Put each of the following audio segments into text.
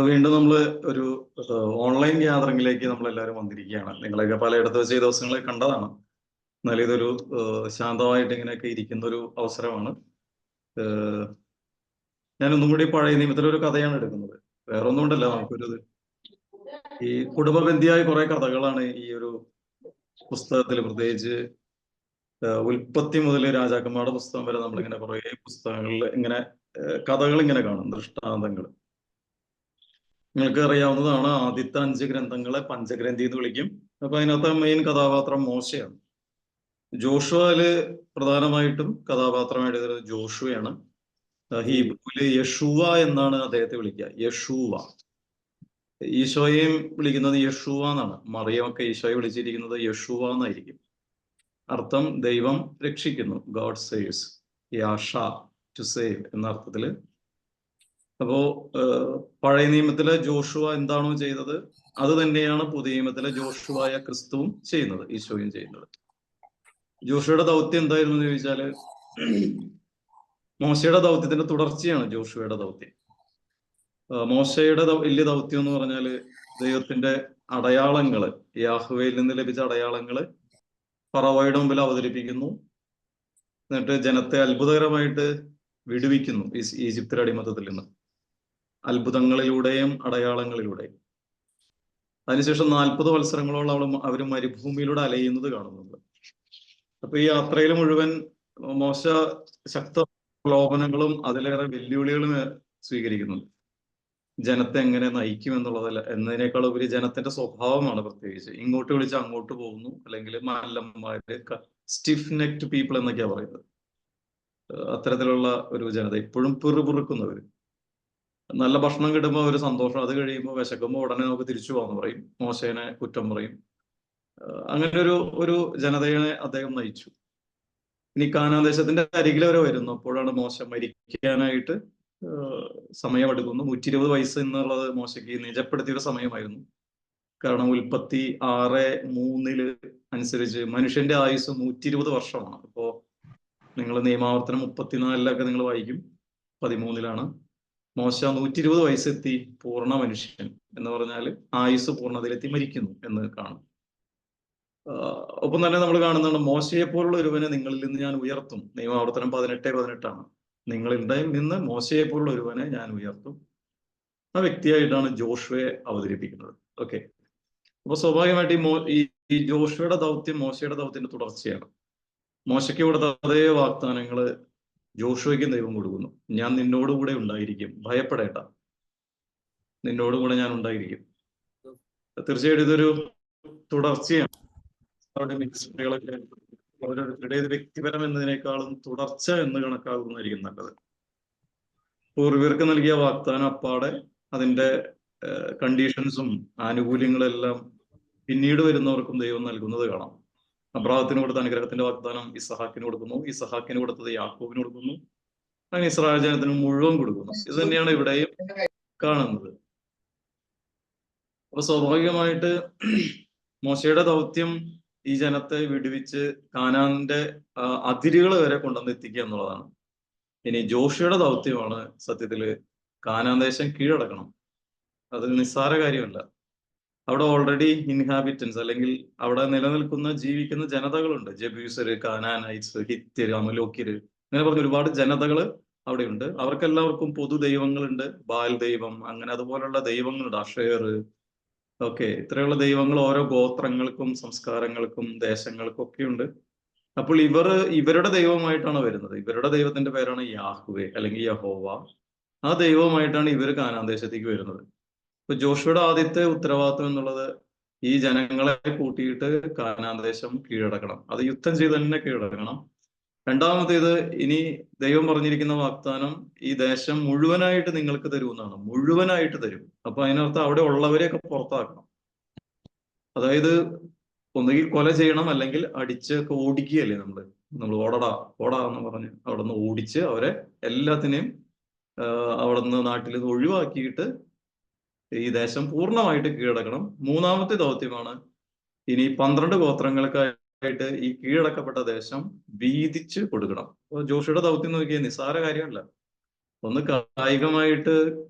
വീണ്ടും നമ്മൾ ഒരു ഓൺലൈൻ ഗ്യാതറിംഗിലേക്ക് നമ്മൾ എല്ലാവരും വന്നിരിക്കുകയാണ്. നിങ്ങളൊക്കെ പലയിടത്ത് വെച്ച് ഈ ദിവസങ്ങളിൽ കണ്ടതാണ്. എന്നാൽ ഇതൊരു ശാന്തമായിട്ട് ഇങ്ങനെയൊക്കെ ഇരിക്കുന്ന ഒരു അവസരമാണ്. ഞാൻ ഒന്നും കൂടി പഴയ നിയമത്തിലൊരു കഥയാണ് എടുക്കുന്നത്. വേറെ ഒന്നും കൊണ്ടല്ല, നമുക്കൊരു ഈ കുടുംബബന്ധിയായ കുറെ കഥകളാണ് ഈ ഒരു പുസ്തകത്തിൽ, പ്രത്യേകിച്ച് ഉൽപ്പത്തി മുതൽ രാജാക്കന്മാരുടെ പുസ്തകം വരെ നമ്മളിങ്ങനെ കുറെ പുസ്തകങ്ങളിൽ ഇങ്ങനെ കഥകൾ ഇങ്ങനെ കാണും, ദൃഷ്ടാന്തങ്ങൾ. നിങ്ങൾക്ക് അറിയാവുന്നതാണ്, ആദ്യത്തെ 5 ഗ്രന്ഥങ്ങളെ പഞ്ചഗ്രന്ഥി എന്ന് വിളിക്കും. അപ്പൊ അതിനകത്ത് മെയിൻ കഥാപാത്രം മോശയാണ്. ജോഷുവയില് പ്രധാനമായിട്ടും കഥാപാത്രമായിട്ട് ജോഷുവയാണ്. ഹീബ്രുവില് യഷൂവ എന്നാണ് അദ്ദേഹത്തെ വിളിക്കുക. യഷൂവ. ഈശോയെയും വിളിക്കുന്നത് യഷൂവ എന്നാണ്. മറിയമൊക്കെ ഈശോയെ വിളിച്ചിരിക്കുന്നത് യഷൂവ എന്നായിരിക്കും. അർത്ഥം ദൈവം രക്ഷിക്കുന്നു, God saves. Yascha, to save എന്ന അർത്ഥത്തില്. അപ്പോ പഴയ നിയമത്തിലെ ജോഷുവ എന്താണോ ചെയ്തത് അത് തന്നെയാണ് പുതിയ നിയമത്തിലെ ജോഷുവായ ക്രിസ്തുവും ചെയ്യുന്നത്, ഈശോയും ചെയ്യുന്നത്. ജോഷുവയുടെ ദൗത്യം എന്തായിരുന്നു എന്ന് ചോദിച്ചാല്, മോശയുടെ ദൗത്യത്തിന്റെ തുടർച്ചയാണ് ജോഷുവയുടെ ദൗത്യം. മോശയുടെ വലിയ ദൗത്യം എന്ന് പറഞ്ഞാല് ദൈവത്തിന്റെ അടയാളങ്ങള്, യാഹ്വേയിൽ നിന്ന് ലഭിച്ച അടയാളങ്ങള് ഫറവോയുടെ മുമ്പിൽ അവതരിപ്പിക്കുന്നു. എന്നിട്ട് ജനത്തെ അത്ഭുതകരമായിട്ട് വിടുവിക്കുന്നു ഈജിപ്തിലെ അടിമത്തത്തിൽ നിന്ന്, അത്ഭുതങ്ങളിലൂടെയും അടയാളങ്ങളിലൂടെയും. അതിനുശേഷം 40 വത്സരങ്ങളോളം അവർ മരുഭൂമിയിലൂടെ അലയുന്നത് കാണുന്നുണ്ട്. അപ്പൊ ഈ യാത്രയിൽ മുഴുവൻ മോശ ശക്ത പ്രലോഭനങ്ങളും അതിലേറെ വെല്ലുവിളികളും സ്വീകരിക്കുന്നുണ്ട്. ജനത്തെ എങ്ങനെ നയിക്കും എന്നുള്ളതല്ല, എന്നതിനേക്കാൾ ഉപരി ജനത്തിന്റെ സ്വഭാവമാണ്. പ്രത്യേകിച്ച് ഇങ്ങോട്ട് വിളിച്ച് അങ്ങോട്ട് പോകുന്നു, അല്ലെങ്കിൽ മല്ലന്മാര്, സ്റ്റിഫ് നെക്ട് പീപ്പിൾ എന്നൊക്കെയാ പറയുന്നത്. അത്തരത്തിലുള്ള ഒരു ജനത, ഇപ്പോഴും പിറുപിറുക്കുന്നവര്. നല്ല ഭക്ഷണം കിട്ടുമ്പോൾ ഒരു സന്തോഷം, അത് കഴിയുമ്പോൾ വിശക്കുമ്പോൾ ഉടനെ നമുക്ക് തിരിച്ചു പോകാന്ന് പറയും, മോശേനെ കുറ്റം പറയും. അങ്ങനെ ഒരു ജനതയെ അദ്ദേഹം നയിച്ചു. ഇനി കാനാൻ ദേശത്തിന്റെ അരികിൽ വരെ വരുന്നു. അപ്പോഴാണ് മോശ മരിക്കാനായിട്ട് സമയമെടുക്കുന്നു. 120 വയസ്സ് എന്നുള്ളത് മോശയ്ക്ക് നിജപ്പെടുത്തിയൊരു സമയമായിരുന്നു. കാരണം ഉൽപ്പത്തി 6:3 അനുസരിച്ച് മനുഷ്യന്റെ ആയുസ് 120 വർഷമാണ്. അപ്പോ നിങ്ങൾ നിയമാവർത്തനം 34 നിങ്ങൾ വായിക്കും, 13 മോശ 120 വയസ്സെത്തി പൂർണ്ണ മനുഷ്യൻ എന്ന് പറഞ്ഞാൽ ആയുസ് പൂർണ്ണതയിലെത്തി മരിക്കുന്നു എന്ന് കാണും. ഒപ്പം തന്നെ നമ്മൾ കാണുന്നതാണ്, മോശയെ പോലുള്ള ഒരുവനെ നിങ്ങളിൽ നിന്ന് ഞാൻ ഉയർത്തും. നിയമാവർത്തനം 18:18 നിങ്ങളിൽ നിന്ന് മോശയെ പോലുള്ള ഒരുവനെ ഞാൻ ഉയർത്തും. ആ വ്യക്തിയായിട്ടാണ് ജോഷുവയെ അവതരിപ്പിക്കുന്നത്. ഓക്കെ. അപ്പൊ സ്വാഭാവികമായിട്ട് ഈ ജോഷുവയുടെ ദൗത്യം മോശയുടെ ദൗത്യത്തിന്റെ തുടർച്ചയാണ്. മോശയ്ക്ക് കൊടുത്ത അതേ വാഗ്ദാനങ്ങള് ജോഷുവയ്ക്കും ദൈവം കൊടുക്കുന്നു. ഞാൻ നിന്നോടുകൂടെ ഉണ്ടായിരിക്കും, ഭയപ്പെടേണ്ട, നിന്നോടുകൂടെ ഞാൻ ഉണ്ടായിരിക്കും. തീർച്ചയായിട്ടും ഇതൊരു തുടർച്ചയാണ്. ഓരോരുത്തരുടെ വ്യക്തിപരം എന്നതിനേക്കാളും തുടർച്ച എന്ന് കണക്കാകുന്നതായിരിക്കും നല്ലത്. പൂർവികർക്ക് നൽകിയ വാഗ്ദാനം അപ്പാടെ അതിന്റെ കണ്ടീഷൻസും ആനുകൂല്യങ്ങളെല്ലാം പിന്നീട് വരുന്നവർക്കും ദൈവം നൽകുന്നത് കാണാം. അബ്രാഹത്തിന് കൊടുത്ത അനുഗ്രഹത്തിന്റെ വാഗ്ദാനം ഇസഹാക്കിന് കൊടുക്കുന്നു, ഇസഹാക്കിന് കൊടുത്തത് യാക്കോബിന് കൊടുക്കുന്നു, അങ്ങനെ ഇസ്രായേൽ ജനത്തിന് മുഴുവൻ കൊടുക്കുന്നു. ഇത് തന്നെയാണ് ഇവിടെയും കാണുന്നത്. അപ്പൊ സ്വാഭാവികമായിട്ട് മോശയുടെ ദൗത്യം ഈ ജനത്തെ വിടുവിച്ച് കാനാന്റെ അതിരുകൾ വരെ കൊണ്ടുവന്ന് എത്തിക്കുക എന്നുള്ളതാണ്. ഇനി ജോഷുവയുടെ ദൗത്യമാണ് സത്യത്തില് കാനാൻ ദേശം കീഴടക്കണം. അത് നിസ്സാര കാര്യമല്ല. അവിടെ ഓൾറെഡി ഇൻഹാബിറ്റൻസ്, അല്ലെങ്കിൽ അവിടെ നിലനിൽക്കുന്ന ജീവിക്കുന്ന ജനതകളുണ്ട്. ജബൂസര്, കാനാനൈറ്റ്സ്, ഹിത്യര്, അമലോക്യര്, അങ്ങനെ പറഞ്ഞ ഒരുപാട് ജനതകള് അവിടെയുണ്ട്. അവർക്കെല്ലാവർക്കും പൊതു ദൈവങ്ങളുണ്ട്. ബാൽ ദൈവം, അങ്ങനെ അതുപോലുള്ള ദൈവങ്ങളുണ്ട്. Asher, okay. ഇത്രയുള്ള ദൈവങ്ങൾ ഓരോ ഗോത്രങ്ങൾക്കും സംസ്കാരങ്ങൾക്കും ദേശങ്ങൾക്കും ഒക്കെ ഉണ്ട്. അപ്പോൾ ഇവരുടെ ദൈവമായിട്ടാണ് വരുന്നത്. ഇവരുടെ ദൈവത്തിന്റെ പേരാണ് യാഹ്വേ അല്ലെങ്കിൽ യഹോവ. ആ ദൈവമായിട്ടാണ് ഇവർ കാനാൻ ദേശത്തേക്ക് വരുന്നത്. ഇപ്പൊ ജോഷുവയുടെ ആദ്യത്തെ ഉത്തരവാദിത്വം എന്നുള്ളത് ഈ ജനങ്ങളെ കൂട്ടിയിട്ട് കാനാൻ ദേശം കീഴടക്കണം. അത് യുദ്ധം ചെയ്ത് തന്നെ കീഴടക്കണം. രണ്ടാമത്തേത്, ഇനി ദൈവം പറഞ്ഞിരിക്കുന്ന വാഗ്ദാനം ഈ ദേശം മുഴുവനായിട്ട് നിങ്ങൾക്ക് തരുമെന്നാണ്. മുഴുവനായിട്ട് തരും. അപ്പൊ അതിനർത്ഥം അവിടെ ഉള്ളവരെയൊക്കെ പുറത്താക്കണം. അതായത് ഒന്നുകിൽ കൊല ചെയ്യണം, അല്ലെങ്കിൽ അടിച്ചൊക്കെ ഓടിക്കുകയല്ലേ നമ്മൾ ഓടാ എന്ന് പറഞ്ഞ് അവിടെ നിന്ന് ഓടിച്ച് അവരെ എല്ലാത്തിനെയും അവിടെ നിന്ന് നാട്ടിൽ നിന്ന് ഒഴിവാക്കിയിട്ട് ഈ ദേശം പൂർണ്ണമായിട്ട് കീഴടക്കണം. മൂന്നാമത്തെ ദൗത്യമാണ് ഇനി 12 ഗോത്രങ്ങൾക്കായിട്ട് ഈ കീഴടക്കപ്പെട്ട ദേശം വീതിച്ച് കൊടുക്കണം. അപ്പൊ ജോഷുവയുടെ ദൗത്യം നോക്കിയാൽ നിസ്സാര കാര്യമല്ല. ഒന്ന് കായികമായിട്ട്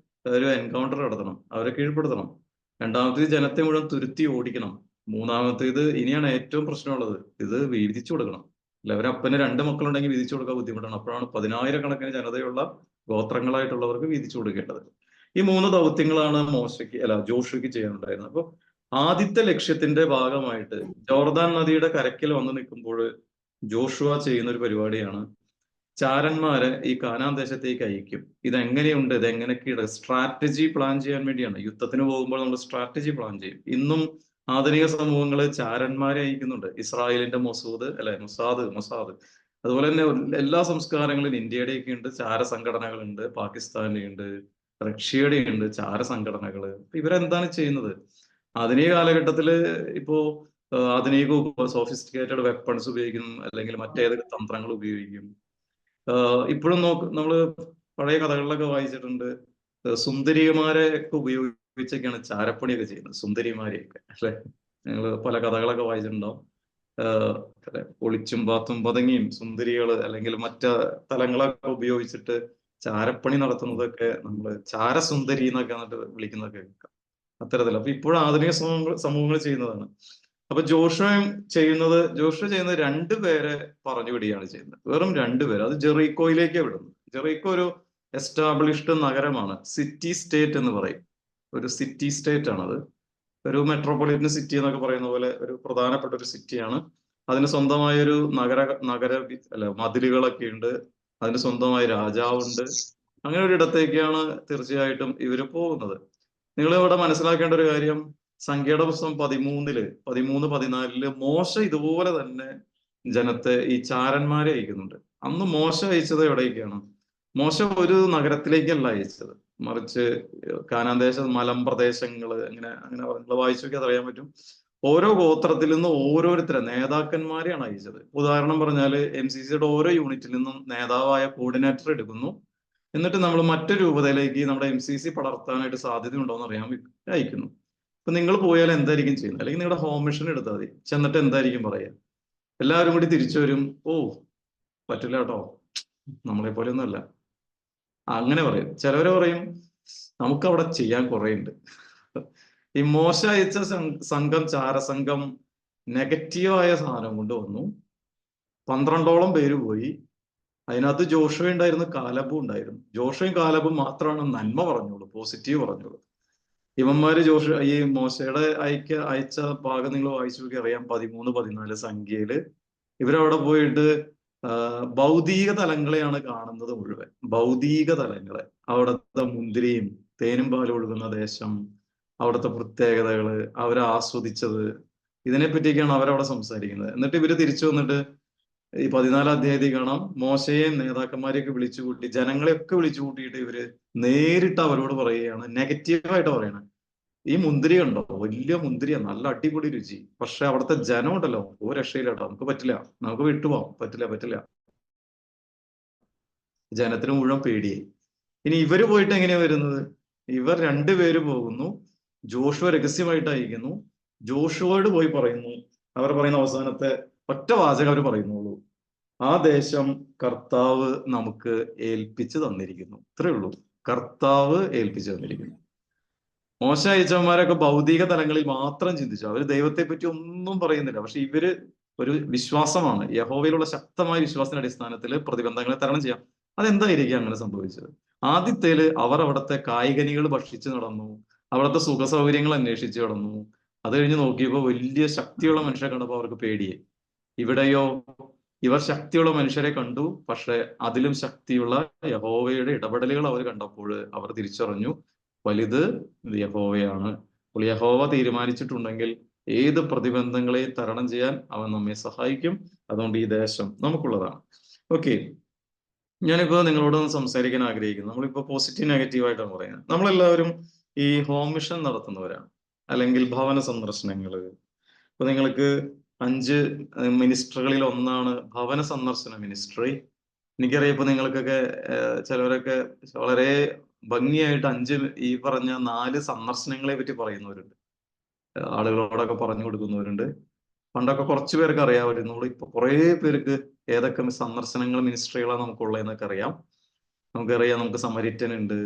ഒരു എൻകൗണ്ടർ നടത്തണം, അവരെ കീഴ്പ്പെടുത്തണം. രണ്ടാമത്തേത് ജനത്തെ മുഴുവൻ തുരുത്തി ഓടിക്കണം. മൂന്നാമത്തേത് ഇനിയാണ് ഏറ്റവും പ്രശ്നമുള്ളത്, ഇത് വീതിച്ചു കൊടുക്കണം. അല്ല, അവരപ്പന് 2 മക്കളുണ്ടെങ്കിൽ വീതിച്ചു കൊടുക്കാൻ ബുദ്ധിമുട്ടാണ്. അപ്പോഴാണ് 10,000-കണക്കിന് ജനതയുള്ള ഗോത്രങ്ങളായിട്ടുള്ളവർക്ക് വീതിച്ചു കൊടുക്കേണ്ടത്. ഈ 3 ദൗത്യങ്ങളാണ് ജോഷുവയ്ക്ക് ചെയ്യാനുണ്ടായിരുന്നത്. അപ്പൊ ആദ്യത്തെ ലക്ഷ്യത്തിന്റെ ഭാഗമായിട്ട് ജോർദാൻ നദിയുടെ കരയ്ക്കൽ വന്ന് നിൽക്കുമ്പോൾ ജോഷുവ ചെയ്യുന്ന ഒരു പരിപാടിയാണ് ചാരന്മാരെ ഈ കാനാൻ ദേശത്തേക്ക് അയക്കും. ഇതെങ്ങനെയുണ്ട്, ഇതെങ്ങനെയൊക്കെയാണ് സ്ട്രാറ്റജി പ്ലാൻ ചെയ്യാൻ വേണ്ടിയാണ്. യുദ്ധത്തിന് പോകുമ്പോൾ നമ്മൾ സ്ട്രാറ്റജി പ്ലാൻ ചെയ്യും. ഇന്നും ആധുനിക സമൂഹങ്ങള് ചാരന്മാരെ അയക്കുന്നുണ്ട്. ഇസ്രായേലിന്റെ മൊസാദ്. അതുപോലെ തന്നെ എല്ലാ സംസ്കാരങ്ങളിലും ഇന്ത്യയുടെയൊക്കെ ഉണ്ട് ചാര സംഘടനകളുണ്ട്, പാകിസ്ഥാന്റെ ഉണ്ട്, റഷ്യയുടെ ഉണ്ട് ചാര സംഘടനകള്. ഇവരെന്താണ് ചെയ്യുന്നത്? ആധുനിക കാലഘട്ടത്തില് ഇപ്പോ ആധുനിക സോഫിസ്റ്റിക്കേറ്റഡ് വെപ്പൺസ് ഉപയോഗിക്കും, അല്ലെങ്കിൽ മറ്റേതൊക്കെ തന്ത്രങ്ങൾ ഉപയോഗിക്കും. ഇപ്പോഴും നമ്മള് പഴയ കഥകളിലൊക്കെ വായിച്ചിട്ടുണ്ട്, സുന്ദരിമാരെ ഒക്കെ ഉപയോഗിച്ചൊക്കെയാണ് ചാരപ്പണിയൊക്കെ ചെയ്യുന്നത്. സുന്ദരിമാരെയൊക്കെ അല്ലെ, നിങ്ങൾ പല കഥകളൊക്കെ വായിച്ചിട്ടുണ്ടാവും. ഒളിച്ചും പാത്തും പതുങ്ങിയും സുന്ദരികള് അല്ലെങ്കിൽ തലങ്ങളൊക്കെ ഉപയോഗിച്ചിട്ട് ചാരപ്പണി നടത്തുന്നതൊക്കെ നമ്മള് ചാരസുന്ദരി എന്നൊക്കെ എന്നിട്ട് വിളിക്കുന്നതൊക്കെ കേൾക്കാം. അത്തരത്തില് അപ്പൊ ഇപ്പോഴും ആധുനിക സമൂഹങ്ങൾ ചെയ്യുന്നതാണ്. അപ്പൊ ജോഷുവ ചെയ്യുന്നത് 2 പേരെ പറഞ്ഞു വിടുകയാണ് ചെയ്യുന്നത്. വെറും 2 പേര്. അത് ജെറീക്കോയിലേക്ക് വിടുന്നു. ജെറീക്കോ ഒരു എസ്റ്റാബ്ലിഷ്ഡ് നഗരമാണ്, സിറ്റി സ്റ്റേറ്റ് എന്ന് പറയും. ഒരു സിറ്റി സ്റ്റേറ്റ് ആണത്. ഒരു മെട്രോപൊളിറ്റൻ സിറ്റി എന്നൊക്കെ പറയുന്ന പോലെ ഒരു പ്രധാനപ്പെട്ട ഒരു സിറ്റിയാണ്. അതിന് സ്വന്തമായ ഒരു മതിലുകളൊക്കെ ഉണ്ട്. അതിന് സ്വന്തമായ രാജാവുണ്ട്. അങ്ങനെ ഒരു ഇടത്തേക്കാണ് തീർച്ചയായിട്ടും ഇവര് പോകുന്നത്. നിങ്ങൾ ഇവിടെ മനസ്സിലാക്കേണ്ട ഒരു കാര്യം, സംഖ്യയുടെ പുസ്തകം 13-14 മോശ ഇതുപോലെ തന്നെ ജനത്തെ ഈ ചാരന്മാരെ അയക്കുന്നുണ്ട്. അന്ന് മോശ അയച്ചത് എവിടേക്കാണ്? മോശ ഒരു നഗരത്തിലേക്കല്ല അയച്ചത്, മറിച്ച് കാനാൻ ദേശം, മലമ്പ്രദേശങ്ങള്, അങ്ങനെ വായിച്ചു നോക്കി അതറിയാൻ പറ്റും. ഓരോ ഗോത്രത്തിൽ നിന്നും ഓരോരുത്തരെ നേതാക്കന്മാരെയാണ് അയച്ചത്. ഉദാഹരണം പറഞ്ഞാൽ MCCയുടെ ഓരോ യൂണിറ്റിൽ നിന്നും നേതാവായ കോർഡിനേറ്റർ എടുക്കുന്നു. എന്നിട്ട് നമ്മൾ മറ്റൊരു രൂപതയിലേക്ക് നമ്മുടെ MCC പടർത്താനായിട്ട് സാധ്യതയുണ്ടോ എന്ന് അറിയാൻ അയക്കുന്നു. ഇപ്പൊ നിങ്ങൾ പോയാൽ എന്തായിരിക്കും ചെയ്യുന്നത്? അല്ലെങ്കിൽ നിങ്ങളുടെ ഹോം മിഷൻ എടുത്താൽ മതി. ചെന്നിട്ട് എന്തായിരിക്കും പറയുക? എല്ലാവരും കൂടി തിരിച്ചു വരും, ഓ പറ്റില്ല കേട്ടോ, നമ്മളെ പോലെ ഒന്നും അല്ല, അങ്ങനെ പറയും. ചിലവര് പറയും നമുക്ക് അവിടെ ചെയ്യാൻ കുറെ ഉണ്ട്. ഈ മോശ അയച്ച ചാരസംഘം നെഗറ്റീവായ സാധനം കൊണ്ട് വന്നു. 12ഓളം പേര് പോയി. അതിനകത്ത് ജോഷുവ ഉണ്ടായിരുന്നു, കാലബും ഉണ്ടായിരുന്നു. ജോഷുവയും കാലബും മാത്രമാണ് നന്മ പറഞ്ഞോളൂ, പോസിറ്റീവ് പറഞ്ഞോളൂ. ഇവന്മാര് ഈ മോശയുടെ അയച്ച ഭാഗം നിങ്ങൾ വായിച്ചു നോക്കി അറിയാം. 13-14 സംഖ്യയില് ഇവരവിടെ പോയിട്ട് ഭൗതിക തലങ്ങളെയാണ് കാണുന്നത് മുഴുവൻ. ഭൗതിക തലങ്ങളെ, അവിടുത്തെ മുന്തിരിയും തേനും പാലും ഒഴുകുന്ന ദേശം, അവിടുത്തെ പ്രത്യേകതകള്, അവരെ ആസ്വദിച്ചത്, ഇതിനെ പറ്റിയൊക്കെയാണ് അവരവിടെ സംസാരിക്കുന്നത്. എന്നിട്ട് ഇവര് തിരിച്ചു വന്നിട്ട് ഈ 14 അധ്യായത്തിൽ കാണാം, മോശയെയും നേതാക്കന്മാരെയൊക്കെ വിളിച്ചുകൂട്ടി, ജനങ്ങളെയൊക്കെ വിളിച്ചു കൂട്ടിയിട്ട് ഇവര് നേരിട്ട് അവരോട് പറയുകയാണ്, നെഗറ്റീവായിട്ട് പറയണം, ഈ മുന്തിരി ഉണ്ടോ, വലിയ മുന്തിരിയാ, നല്ല അടിപൊളി രുചി, പക്ഷെ അവിടുത്തെ ജനം ഉണ്ടല്ലോ ഒരു രക്ഷയില്ല കേട്ടോ, നമുക്ക് പറ്റില്ല, നമുക്ക് വിട്ടുപോകാം, പറ്റില്ല. ജനത്തിന് മുഴുവൻ പേടിയായി. ഇനി ഇവര് പോയിട്ട് എങ്ങനെയാ വരുന്നത്? ഇവർ 2 പേര് പോകുന്നു, ജോഷുവ രഹസ്യമായിട്ട് അയക്കുന്നു, ജോഷുവയോട് പോയി പറയുന്നു. അവർ പറയുന്ന അവസാനത്തെ ഒറ്റ വാചകം അവർ പറയുന്നുള്ളൂ, ആ ദേശം കർത്താവ് നമുക്ക് ഏൽപ്പിച്ചു തന്നിരിക്കുന്നു. ഇത്രയേ ഉള്ളൂ, കർത്താവ് ഏൽപ്പിച്ചു തന്നിരിക്കുന്നു. മോശ അയച്ചവന്മാരൊക്കെ ഭൗതിക തലങ്ങളിൽ മാത്രം ചിന്തിച്ചു. അവർ ദൈവത്തെ പറ്റി ഒന്നും പറയുന്നില്ല. പക്ഷെ ഇവര് ഒരു വിശ്വാസമാണ്, യഹോവയിലുള്ള ശക്തമായ വിശ്വാസത്തിന്റെ അടിസ്ഥാനത്തിൽ പ്രതിബന്ധങ്ങളെ തരണം ചെയ്യാം. അതെന്തായിരിക്കും അങ്ങനെ സംഭവിച്ചത്? ആദ്യത്തേല് അവർ അവിടുത്തെ കായികനികൾ ഭക്ഷിച്ചു നടന്നു, അവിടുത്തെ സുഖ സൗകര്യങ്ങൾ അന്വേഷിച്ച് നടന്നു. അത് കഴിഞ്ഞ് നോക്കിയപ്പോൾ വലിയ ശക്തിയുള്ള മനുഷ്യരെ കണ്ടപ്പോൾ അവർക്ക് പേടിയായി. ഇവിടെയോ ഇവർ ശക്തിയുള്ള മനുഷ്യരെ കണ്ടു, പക്ഷെ അതിലും ശക്തിയുള്ള യഹോവയുടെ ഇടപെടലുകൾ അവർ കണ്ടപ്പോൾ അവർ തിരിച്ചറിഞ്ഞു, വലുത് യഹോവയാണ്. അപ്പോൾ യഹോവ തീരുമാനിച്ചിട്ടുണ്ടെങ്കിൽ ഏത് പ്രതിബന്ധങ്ങളെയും തരണം ചെയ്യാൻ അവൻ നമ്മെ സഹായിക്കും. അതുകൊണ്ട് ഈ ദേശം നമുക്കുള്ളതാണ്. ഓക്കെ, ഞാനിപ്പോ നിങ്ങളോടൊന്ന് സംസാരിക്കാൻ ആഗ്രഹിക്കുന്നു. നമ്മളിപ്പോ പോസിറ്റീവ് നെഗറ്റീവ് ആയിട്ടാണ് പറയുന്നത്. നമ്മളെല്ലാവരും ഈ ഹോം മിഷൻ നടത്തുന്നവരാണ്, അല്ലെങ്കിൽ ഭവന സന്ദർശനങ്ങള്. ഇപ്പൊ നിങ്ങൾക്ക് 5 മിനിസ്ട്രികളിൽ ഒന്നാണ് ഭവന സന്ദർശന മിനിസ്ട്രി. എനിക്കറിയാം ഇപ്പൊ നിങ്ങൾക്കൊക്കെ ചിലവരൊക്കെ വളരെ ഭംഗിയായിട്ട് ഈ പറഞ്ഞ 4 സന്ദർശനങ്ങളെ പറ്റി പറയുന്നവരുണ്ട്, ആളുകളോടൊക്കെ പറഞ്ഞു കൊടുക്കുന്നവരുണ്ട്. പണ്ടൊക്കെ കുറച്ചു പേർക്ക് അറിയാമായിരുന്നു. ഇപ്പൊ കുറെ പേർക്ക് ഏതൊക്കെ സന്ദർശനങ്ങൾ മിനിസ്ട്രികളാണ് നമുക്കുള്ളതെന്നൊക്കെ അറിയാം. നമുക്കറിയാം, നമുക്ക് സമരിറ്റൻ ഉണ്ട്,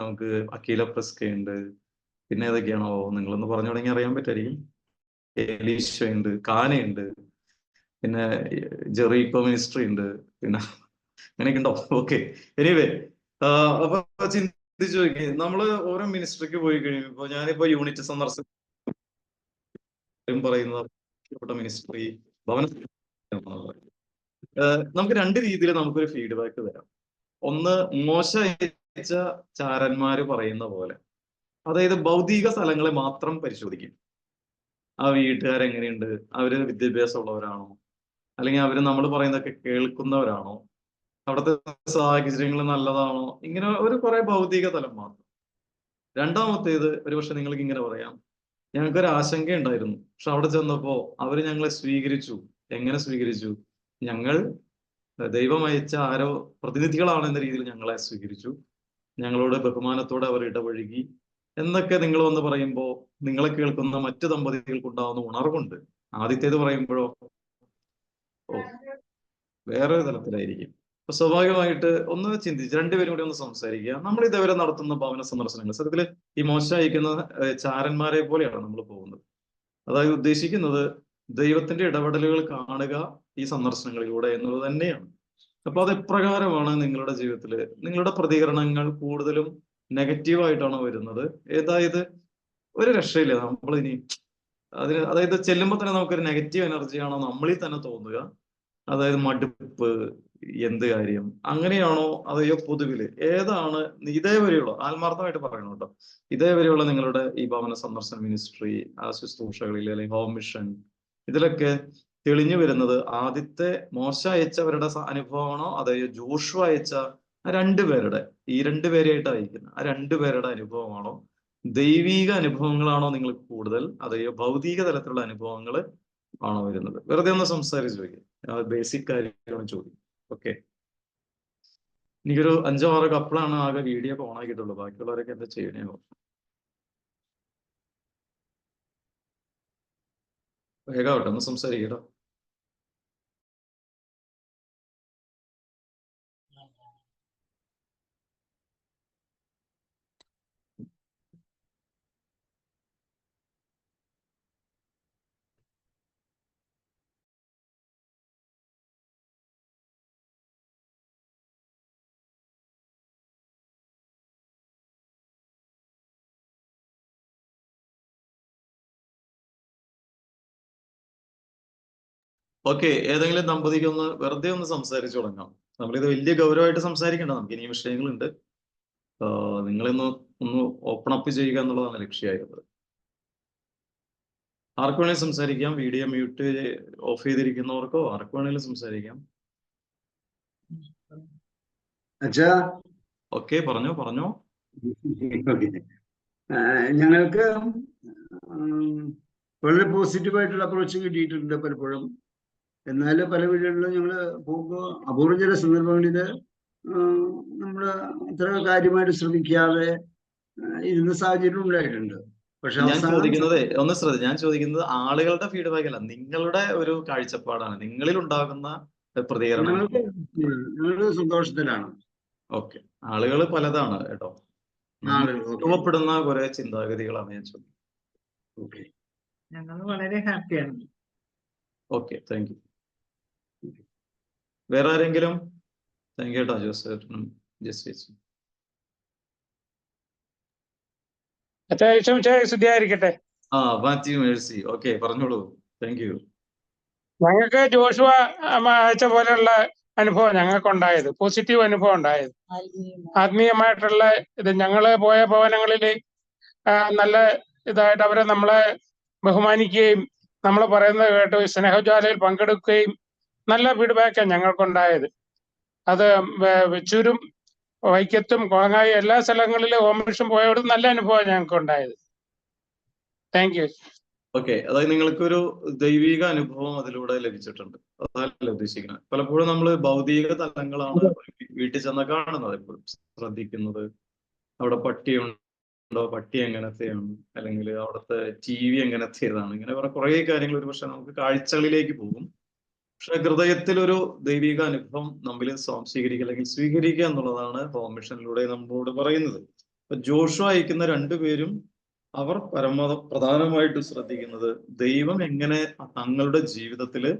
നമുക്ക് അക്കീല പ്രസ്ക ഉണ്ട്, പിന്നെ ഏതൊക്കെയാണോ നിങ്ങളൊന്ന് പറഞ്ഞു തുടങ്ങി അറിയാൻ പറ്റായിരിക്കും. എലീഷ ഉണ്ട്, കാനയുണ്ട്, പിന്നെ ജെറിക്കോ മിനിസ്ട്രി ഉണ്ട്, പിന്നെ അങ്ങനെയൊക്കെ ഉണ്ടോ? ഓക്കെ, എനിവേ അപ്പൊ ചിന്തിച്ചു നോക്കി, നമ്മള് ഓരോ മിനിസ്ട്രിക്ക് പോയി കഴിയുമ്പോ, ഞാനിപ്പോ യൂണിറ്റ് സന്ദർശനം പറയുന്നത് മിനിസ്ട്രി ഭവന, നമുക്ക് രണ്ട് രീതിയിൽ നമുക്കൊരു ഫീഡ്ബാക്ക് തരാം. ഒന്ന്, മോശം ചാരന്മാര് പറയുന്ന പോലെ, അതായത് ഭൗതിക സ്ഥലങ്ങളെ മാത്രം പരിശോധിക്കും. ആ വീട്ടുകാരെങ്ങനെയുണ്ട്, അവര് വിദ്യാഭ്യാസം ഉള്ളവരാണോ, അല്ലെങ്കിൽ അവര് നമ്മൾ പറയുന്നതൊക്കെ കേൾക്കുന്നവരാണോ, അവിടുത്തെ സാഹചര്യങ്ങൾ നല്ലതാണോ, ഇങ്ങനെ ഒരു കുറെ ഭൗതിക തലം മാത്രം. രണ്ടാമത്തേത്, ഒരുപക്ഷെ നിങ്ങൾക്ക് ഇങ്ങനെ പറയാം, ഞങ്ങൾക്കൊരു ആശങ്ക ഉണ്ടായിരുന്നു, പക്ഷെ അവിടെ ചെന്നപ്പോ അവര് ഞങ്ങളെ സ്വീകരിച്ചു. എങ്ങനെ സ്വീകരിച്ചു? ഞങ്ങൾ ദൈവം അയച്ച ആരോ പ്രതിനിധികളാണെന്ന രീതിയിൽ ഞങ്ങളെ സ്വീകരിച്ചു, ഞങ്ങളോട് ബഹുമാനത്തോടെ അവർ ഇടപഴകി എന്നൊക്കെ നിങ്ങൾ വന്ന് പറയുമ്പോൾ നിങ്ങളെ കേൾക്കുന്ന മറ്റു ദമ്പതികൾക്കുണ്ടാവുന്ന ഉണർവുണ്ട്. ആദ്യത്തേത് പറയുമ്പോഴോ വേറെ തലത്തിലായിരിക്കും. അപ്പൊ സ്വാഭാവികമായിട്ട് ഒന്ന് ചിന്തിച്ച് രണ്ടുപേരും കൂടി ഒന്ന് സംസാരിക്കുക. നമ്മൾ ഇതേവരെ നടത്തുന്ന ഭവന സന്ദർശനങ്ങൾ സത്യത്തില് ഈ മോശം അയക്കുന്ന ചാരന്മാരെ പോലെയാണ് നമ്മൾ പോകുന്നത്. അതായത് ഉദ്ദേശിക്കുന്നത് ദൈവത്തിന്റെ ഇടപെടലുകൾ കാണുക ഈ സന്ദർശനങ്ങളിലൂടെ എന്നുള്ളത് തന്നെയാണ്. അപ്പൊ അത് എപ്രകാരമാണ് നിങ്ങളുടെ ജീവിതത്തില് നിങ്ങളുടെ പ്രതികരണങ്ങൾ കൂടുതലും നെഗറ്റീവായിട്ടാണോ വരുന്നത്? അതായത് ഒരു രക്ഷയില്ല, നമ്മൾ ഇനി അതായത് ചെല്ലുമ്പോൾ തന്നെ നമുക്കൊരു നെഗറ്റീവ് എനർജിയാണോ നമ്മളിൽ തന്നെ തോന്നുക? അതായത് മടുപ്പ്, എന്ത് കാര്യം, അങ്ങനെയാണോ? അതെയോ പൊതുവില് ഏതാണ്? ഇതേവരെയുള്ള, ആത്മാർത്ഥമായിട്ട് പറയണം കേട്ടോ, ഇതേവരെയുള്ള നിങ്ങളുടെ ഈ ഭവന സന്ദർശന മിനിസ്ട്രി, ആ ശുശ്രൂഷകളിൽ അല്ലെങ്കിൽ ഹോം മിഷൻ, ഇതിലൊക്കെ തെളിഞ്ഞു വരുന്നത് ആദ്യത്തെ മോശ അയച്ചവരുടെ അനുഭവമാണോ, അതെയോ ജോഷു അയച്ച ആ രണ്ടുപേരുടെ, ഈ രണ്ടുപേരെയായിട്ട് അയക്കുന്ന ആ രണ്ടുപേരുടെ അനുഭവമാണോ? ദൈവീക അനുഭവങ്ങളാണോ നിങ്ങൾക്ക് കൂടുതൽ, അതെയോ ഭൗതിക തലത്തിലുള്ള അനുഭവങ്ങൾ ആണോ വരുന്നത്? വെറുതെ ഒന്ന് സംസാരിച്ച് ചോദിക്കും, ബേസിക് കാര്യമാണ് ചോദ്യം. ഓക്കെ, എനിക്കൊരു 5-6 കപ്പിളാണ് ആകെ വീഡിയോ ഓൺ ആക്കിയിട്ടുള്ളൂ, ബാക്കിയുള്ളവരൊക്കെ എന്താ ചെയ്യണേ? വേഗാവട്ടെ, ഒന്ന് സംസാരിക്കട്ടോ. ഓക്കെ, ഏതെങ്കിലും ദമ്പതിക്ക് ഒന്ന് വെറുതെ ഒന്ന് സംസാരിച്ചു തുടങ്ങാം. നമ്മളിത് വലിയ ഗൗരവമായിട്ട് സംസാരിക്കേണ്ട, നമുക്ക് ഇനിയും വിഷയങ്ങളുണ്ട്. നിങ്ങളൊന്ന് ഒന്ന് ഓപ്പൺ അപ്പ് ചെയ്യുക എന്നുള്ളതാണ് ലക്ഷ്യമായിരുന്നത്. ആർക്ക് വേണേലും സംസാരിക്കാം, വീഡിയോ മ്യൂട്ട് ഓഫ് ചെയ്തിരിക്കുന്നവർക്കോ ആർക്ക് വേണേലും സംസാരിക്കാം. ഓക്കെ, പറഞ്ഞോ. ഞങ്ങൾക്ക് വളരെ പോസിറ്റീവായിട്ടുള്ള അപ്രോച്ച് കിട്ടിയിട്ടുണ്ട് പലപ്പോഴും. എന്നാൽ പല വീടുകളിലും ഞങ്ങൾ പോകുമ്പോൾ അപൂർവ ചില സന്ദർഭങ്ങളിൽ നമ്മൾ അത്ര കാര്യമായിട്ട് ശ്രമിക്കാതെ ഇരുന്ന സാഹചര്യം ഉണ്ടായിട്ടുണ്ട്. പക്ഷെ ഞാൻ ചോദിക്കുന്നത് ആളുകളുടെ ഫീഡ്ബാക്ക് അല്ല, നിങ്ങളുടെ ഒരു കാഴ്ചപ്പാടാണ്, നിങ്ങളിൽ ഉണ്ടാകുന്ന പ്രതികരണം. ഞങ്ങൾ സന്തോഷത്തിലാണ്. ഓക്കെ, ആളുകൾ പലതാണ് കേട്ടോ, രൂപപ്പെടുന്ന കുറെ ചിന്താഗതികളാണ് ഞാൻ ചോദിക്കുന്നത്. ഓക്കെ, ഞങ്ങൾ വളരെ ഹാപ്പിയാണ്. Okay, thank you. വേറെ ആരെങ്കിലും? താങ്ക് യു കേട്ടോ ജോസേട്ടനും ജസ്റ്റിസ്. ശുദ്ധിയായിരിക്കട്ടെ. മാത്യു മേഴ്സി, ഓക്കെ, പറഞ്ഞോളൂ. Thank you. ഞങ്ങൾക്ക് ജോഷുവ അയച്ച പോലെയുള്ള അനുഭവം ഞങ്ങൾക്കുണ്ടായത്, പോസിറ്റീവ് അനുഭവം ഉണ്ടായത്. ആത്മീയമായിട്ടുള്ള ഇത് ഞങ്ങള് പോയ ഭവനങ്ങളിൽ നല്ല ഇതായിട്ട് അവരെ നമ്മളെ ബഹുമാനിക്കുകയും നമ്മൾ പറയുന്നത് കേട്ട് സ്നേഹജ്വാലയിൽ പങ്കെടുക്കുകയും നല്ല ഫീഡ്ബാക്കാണ് ഞങ്ങൾക്കുണ്ടായത്. അത് വെച്ചൂരും വൈക്കത്തും കോളങ്ങായി എല്ലാ സ്ഥലങ്ങളിലും ഹോം മിഷൻ പോയവരും നല്ല അനുഭവം ഞങ്ങൾക്ക് ഉണ്ടായത്. Thank you. ഓക്കെ, അതായത് നിങ്ങൾക്കൊരു ദൈവിക അനുഭവം അതിലൂടെ ലഭിച്ചിട്ടുണ്ട്, അതല്ല ഉദ്ദേശിക്കുന്നത്. പലപ്പോഴും നമ്മൾ ഭൗതിക തലങ്ങളാണ് വീട്ടിൽ ചെന്ന കാണുന്നത്, എപ്പോഴും ശ്രദ്ധിക്കുന്നത്. അവിടെ പട്ടിയുണ്ടോ, പട്ടി എങ്ങനത്തെയാണ്, അല്ലെങ്കിൽ അവിടുത്തെ TV എങ്ങനത്തേതാണ്, ഇങ്ങനെ കുറെ കാര്യങ്ങൾ ഒരു പക്ഷെ നമുക്ക് കാഴ്ചകളിലേക്ക് പോകും. പക്ഷെ ഹൃദയത്തിൽ ഒരു ദൈവിക അനുഭവം നമ്മിൽ സ്വാംശീകരിക്കുക അല്ലെങ്കിൽ സ്വീകരിക്കുക എന്നുള്ളതാണ് ഹോം മിഷനിലൂടെ നമ്മളോട് പറയുന്നത്. അപ്പൊ ജോഷുവ അയക്കുന്ന രണ്ടുപേരും അവർ പ്രധാനമായിട്ട് ശ്രദ്ധിക്കുന്നത് ദൈവം എങ്ങനെ തങ്ങളുടെ ജീവിതത്തില്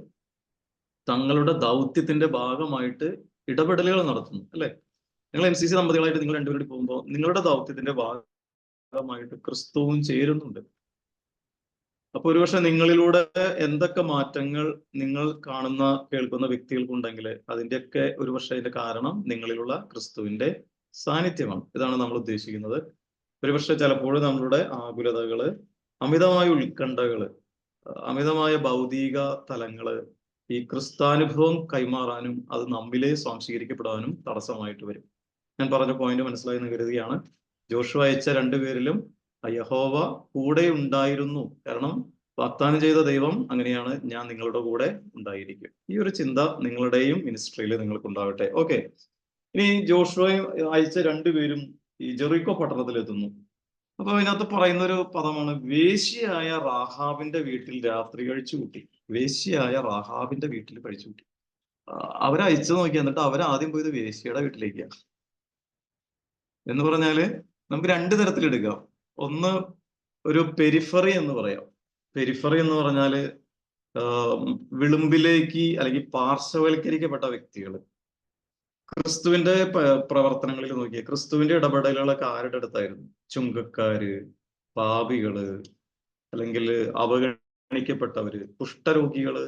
തങ്ങളുടെ ദൗത്യത്തിന്റെ ഭാഗമായിട്ട് ഇടപെടലുകൾ നടത്തുന്നു, അല്ലെ? നിങ്ങൾ NCC ദമ്പതികളായിട്ട് നിങ്ങൾ രണ്ടുപേരും പോകുമ്പോൾ നിങ്ങളുടെ ദൗത്യത്തിന്റെ ഭാഗമായിട്ട് ക്രിസ്തുവും ചേരുന്നുണ്ട്. അപ്പൊ ഒരുപക്ഷെ നിങ്ങളിലൂടെ എന്തൊക്കെ മാറ്റങ്ങൾ നിങ്ങൾ കാണുന്ന കേൾക്കുന്ന വ്യക്തികൾക്കുണ്ടെങ്കിൽ അതിന്റെയൊക്കെ ഒരുപക്ഷെ അതിന്റെ കാരണം നിങ്ങളിലുള്ള ക്രിസ്തുവിന്റെ സാന്നിധ്യമാണ്. ഇതാണ് നമ്മൾ ഉദ്ദേശിക്കുന്നത്. ഒരുപക്ഷെ ചിലപ്പോൾ നമ്മളുടെ ആകുലതകള്, അമിതമായ ഉത്കണ്ഠകള്, അമിതമായ ഭൗതിക തലങ്ങള് ഈ ക്രിസ്താനുഭവം കൈമാറാനും അത് നമ്മിലെ സ്വാംശീകരിക്കപ്പെടാനും തടസ്സമായിട്ട് വരും. ഞാൻ പറഞ്ഞ പോയിന്റ് മനസ്സിലായി എന്ന് കരുതുകയാണ്. ജോഷുവ അയച്ച രണ്ടുപേരിലും യഹോവ കൂടെ ഉണ്ടായിരുന്നു. കാരണം വാഗ്ദാനം ചെയ്ത ദൈവം അങ്ങനെയാണ്, ഞാൻ നിങ്ങളുടെ കൂടെ ഉണ്ടായിരിക്കും. ഈ ഒരു ചിന്ത നിങ്ങളുടെയും മിനിസ്ട്രിയിൽ നിങ്ങൾക്ക് ഉണ്ടാവട്ടെ. ഓക്കെ, ഇനി ജോഷുവ അയച്ച രണ്ടുപേരും ഈ ജെറിക്കോ പട്ടണത്തിലെത്തുന്നു. അപ്പൊ അതിനകത്ത് പറയുന്ന ഒരു പദമാണ് വേശ്യയായ റാഹാബിന്റെ വീട്ടിൽ രാത്രി കഴിച്ചു കൂട്ടി. വേശ്യയായ റാഹാബിന്റെ വീട്ടിൽ കഴിച്ചു കൂട്ടി. അവരയച്ചു നോക്കി, എന്നിട്ട് അവരാദ്യം പോയത് വേശ്യയുടെ വീട്ടിലേക്കാണ്. എന്ന് പറഞ്ഞാല് നമുക്ക് രണ്ട് തരത്തിലെടുക്കാം. ഒന്ന് ഒരു പെരിഫറി എന്ന് പറയാം. പെരിഫറി എന്ന് പറഞ്ഞാല് വിളുമ്പിലേക്ക് അല്ലെങ്കിൽ പാർശ്വവൽക്കരിക്കപ്പെട്ട വ്യക്തികൾ. ക്രിസ്തുവിന്റെ പ്രവർത്തനങ്ങളിൽ നോക്കിയ ക്രിസ്തുവിന്റെ ഇടപെടലുകളൊക്കെ ആരുടെ അടുത്തായിരുന്നു? ചുങ്കക്കാര്, പാപികള്, അല്ലെങ്കിൽ അവഗണിക്കപ്പെട്ടവര്, കുഷ്ഠരോഗികള്,